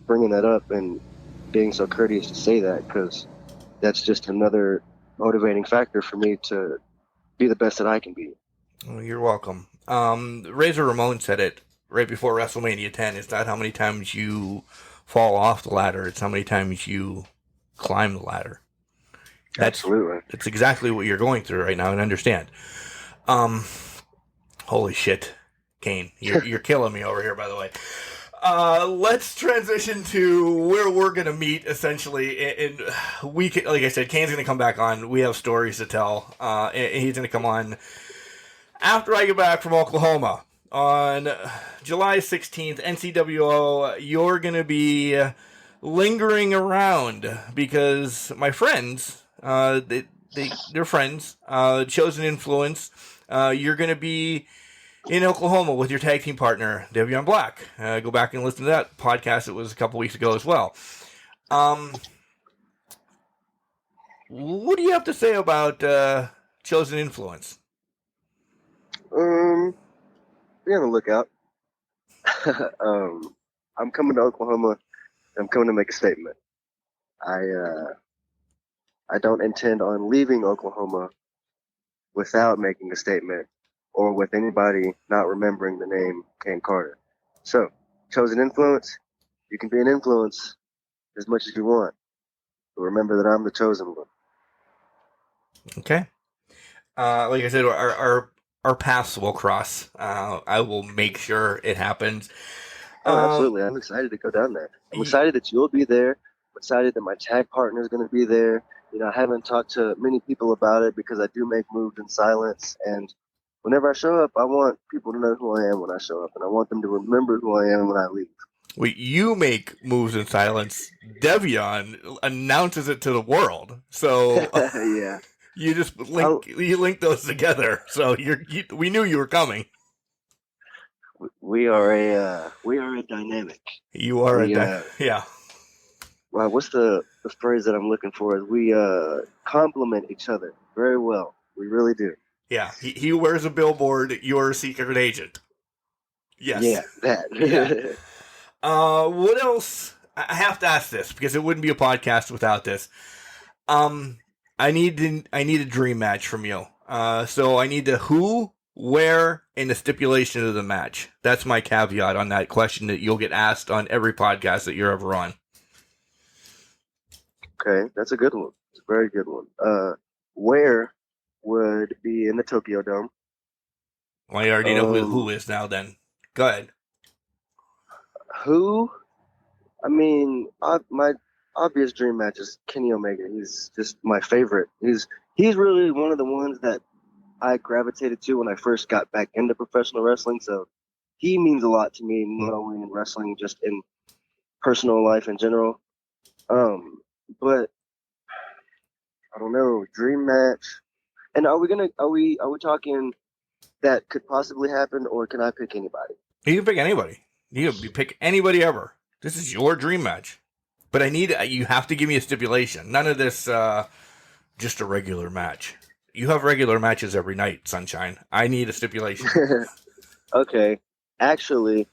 bringing that up and being so courteous to say that, because that's just another motivating factor for me to be the best that I can be. Well, you're welcome. Razor Ramon said it right before WrestleMania 10. It's not how many times you fall off the ladder, it's how many times you climb the ladder. Absolutely. That's exactly what you're going through right now, and understand. Holy shit, Caine. You're killing me over here, by the way. Let's transition to where we're going to meet, essentially. And like I said, Caine's going to come back on. We have stories to tell. And he's going to come on after I get back from Oklahoma. On July 16th, NCWO, you're going to be lingering around because my friends, they're friends, Chosen Influence, you're going to be in Oklahoma with your tag team partner, Devion Black. Go back and listen to that podcast. It was a couple weeks ago as well. What do you have to say about Chosen Influence? Be on the lookout. I'm coming to Oklahoma. I'm coming to make a statement. I don't intend on leaving Oklahoma without making a statement, or with anybody not remembering the name Caine Carter. So, Chosen Influence, You can be an influence as much as you want, but remember that I'm the chosen one. Okay. Like I said, our paths will cross. I will make sure it happens. Oh, absolutely. I'm excited to go down there. I'm excited that you'll be there. I'm excited that my tag partner is going to be there. You know, I haven't talked to many people about it because I do make moves in silence. And whenever I show up, I want people to know who I am when I show up. And I want them to remember who I am when I leave. Wait, you make moves in silence. Devion announces it to the world. So Yeah. you just link those together. So we knew you were coming. We are a dynamic. You are yeah. Well, what's the phrase that I'm looking for? Is we complement each other very well. We really do. Yeah, he wears a billboard. You're a secret agent. Yes. Yeah, that. Yeah. What else? I have to ask this because it wouldn't be a podcast without this. I need a dream match from you. So I need the who, where, and the stipulation of the match. That's my caveat on that question that you'll get asked on every podcast that you're ever on. Okay, that's a good one. It's a very good one. Where would be in the Tokyo Dome. Well, you already know who is now then. Go ahead. Who? I mean, my obvious dream match is Kenny Omega. He's just my favorite. He's really one of the ones that I gravitated to when I first got back into professional wrestling. So he means a lot to me, not only in wrestling, just in personal life in general. But I don't know, dream match. And are we talking that could possibly happen, or can I pick anybody? You can pick anybody. You can pick anybody ever. This is your dream match. But you have to give me a stipulation. None of this, just a regular match. You have regular matches every night, Sunshine. I need a stipulation. Okay. Actually,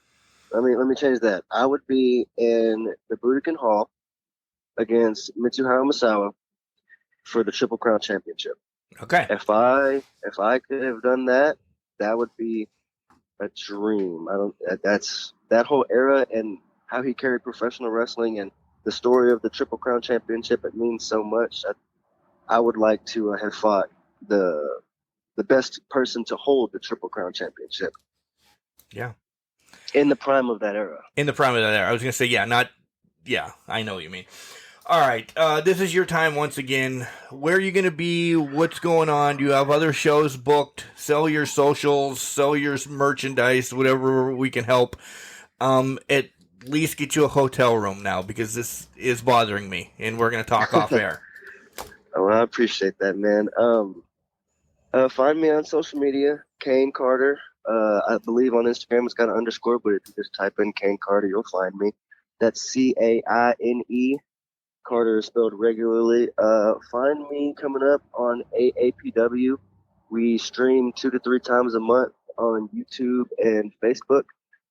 let me change that. I would be in the Budokan Hall against Mitsuharu Misawa for the Triple Crown Championship. Okay. If I could have done that, that would be a dream. That's that whole era and how he carried professional wrestling and the story of the Triple Crown Championship. It means so much. I would like to have fought the best person to hold the Triple Crown Championship. Yeah. In the prime of that era. In the prime of that era. I was going to say, I know what you mean. All right. This is your time once again. Where are you going to be? What's going on? Do you have other shows booked? Sell your socials, sell your merchandise, whatever we can help. At least get you a hotel room now because this is bothering me and we're going to talk off air. Oh, I appreciate that, man. Find me on social media, Caine Carter. I believe on Instagram it's got an underscore, but if you just type in Caine Carter, you'll find me. That's Caine. Carter is spelled regularly. Find me coming up on AAPW. We stream 2 to 3 times a month on YouTube and Facebook.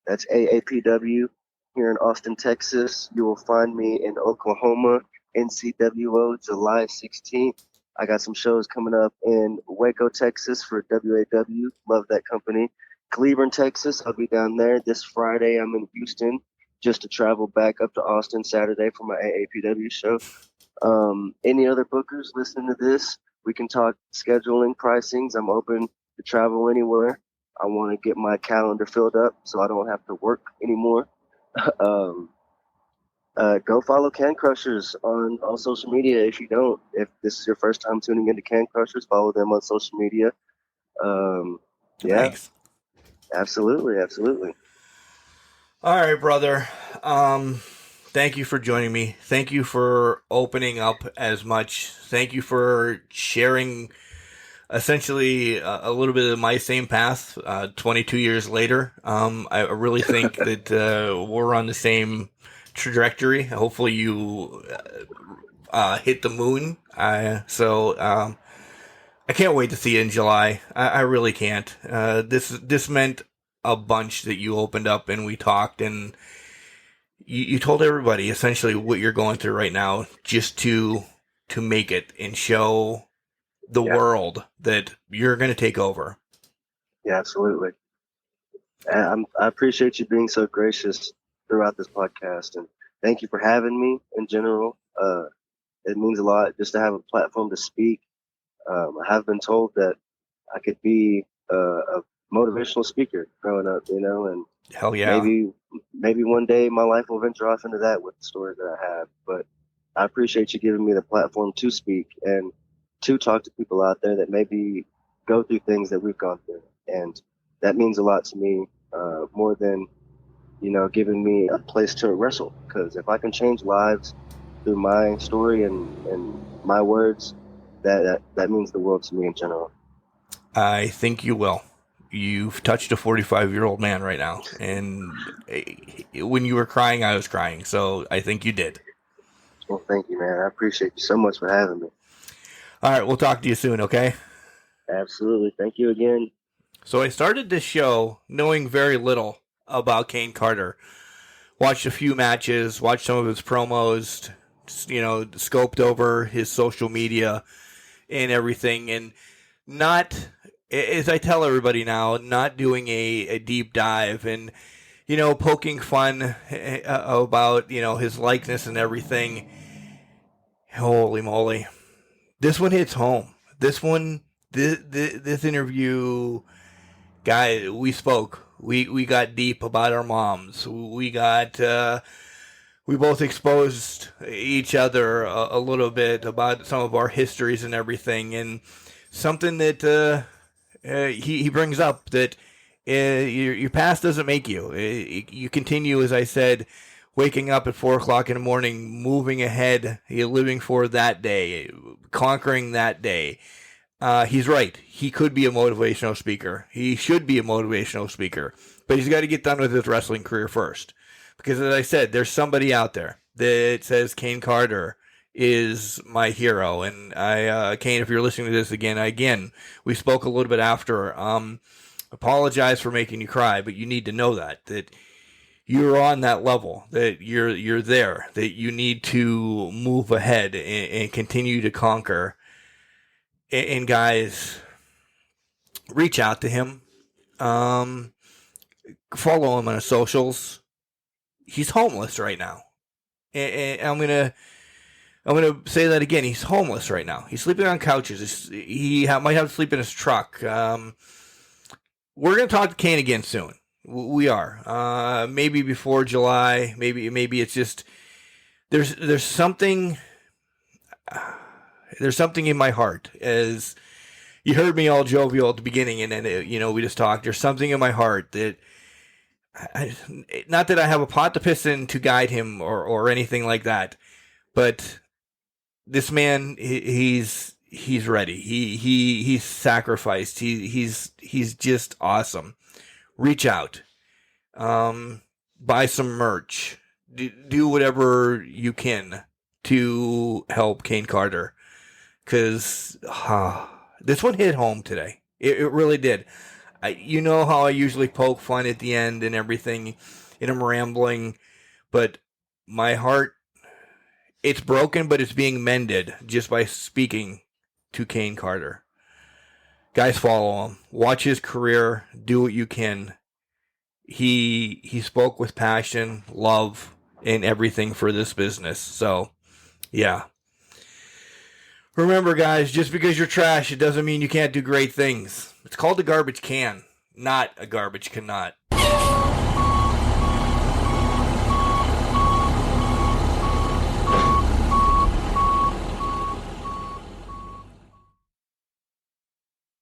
That's AAPW here in Austin, Texas. You will find me in Oklahoma, NCWO, July 16th. I got some shows coming up in Waco, Texas for WAW. Love that company. Cleveland, Texas. I'll be down there this Friday. I'm in Houston just to travel back up to Austin Saturday for my AAPW show. Any other bookers listening to this, we can talk scheduling, pricings. I'm open to travel anywhere. I want to get my calendar filled up so I don't have to work anymore. Go follow Can Crushers on all social media. If you don't, if this is your first time tuning into Can Crushers, follow them on social media. Yeah, Thanks. Absolutely. All right, brother. Thank you for joining me. Thank you for opening up as much. Thank you for sharing essentially a little bit of my same path 22 years later. I really think that we're on the same trajectory. Hopefully you hit the moon. So I can't wait to see you in July. I really can't. This meant a bunch that you opened up and we talked and you told everybody essentially what you're going through right now just to make it and show the world that you're going to take over. Yeah, absolutely. I appreciate you being so gracious throughout this podcast, and thank you for having me in general. It means a lot just to have a platform to speak. I have been told that I could be a motivational speaker growing up, and Hell yeah. maybe one day my life will venture off into that with the stories that I have. But I appreciate you giving me the platform to speak and to talk to people out there that maybe go through things that we've gone through. And that means a lot to me, more than, giving me a place to wrestle. Because if I can change lives through my story and my words, that means the world to me in general. I think you will. You've touched a 45-year-old man right now. And when you were crying, I was crying. So I think you did. Well, thank you, man. I appreciate you so much for having me. All right, we'll talk to you soon, okay? Absolutely. Thank you again. So I started this show knowing very little about Caine Carter. Watched a few matches, watched some of his promos, scoped over his social media and everything, and not, as I tell everybody now, not doing a deep dive and, poking fun about, his likeness and everything. Holy moly. This one hits home. This interview, guy, we spoke. We got deep about our moms. We both exposed each other a little bit about some of our histories and everything. And something that he brings up, that your past doesn't make you. You continue, as I said, waking up at 4 o'clock in the morning, moving ahead, you're living for that day, conquering that day. He's right. He could be a motivational speaker. He should be a motivational speaker. But he's got to get done with his wrestling career first. Because, as I said, there's somebody out there that says Caine Carter is my hero. And Caine, if you're listening to this again, we spoke a little bit after. Apologize for making you cry, but you need to know that you're on that level, that you're there, that you need to move ahead and continue to conquer. And guys, reach out to him. Follow him on his socials. He's homeless right now. And I'm gonna say that again. He's homeless right now. He's sleeping on couches. He might have to sleep in his truck. We're gonna talk to Caine again soon. We are. Maybe before July. Maybe it's just there's something. There's something in my heart, as you heard me all jovial at the beginning, and then, we just talked. There's something in my heart that, not that I have a pot to piss in to guide him or anything like that, but this man, he's ready. He's sacrificed. He's just awesome. Reach out, buy some merch, do whatever you can to help Caine Carter. Because this one hit home today. It really did. You know how I usually poke fun at the end and everything, and I'm rambling, but my heart, it's broken, but it's being mended just by speaking to Caine Carter. Guys, follow him. Watch his career. Do what you can. He spoke with passion, love, and everything for this business. So, yeah. Remember, guys, just because you're trash, it doesn't mean you can't do great things. It's called a garbage can, not a garbage cannot.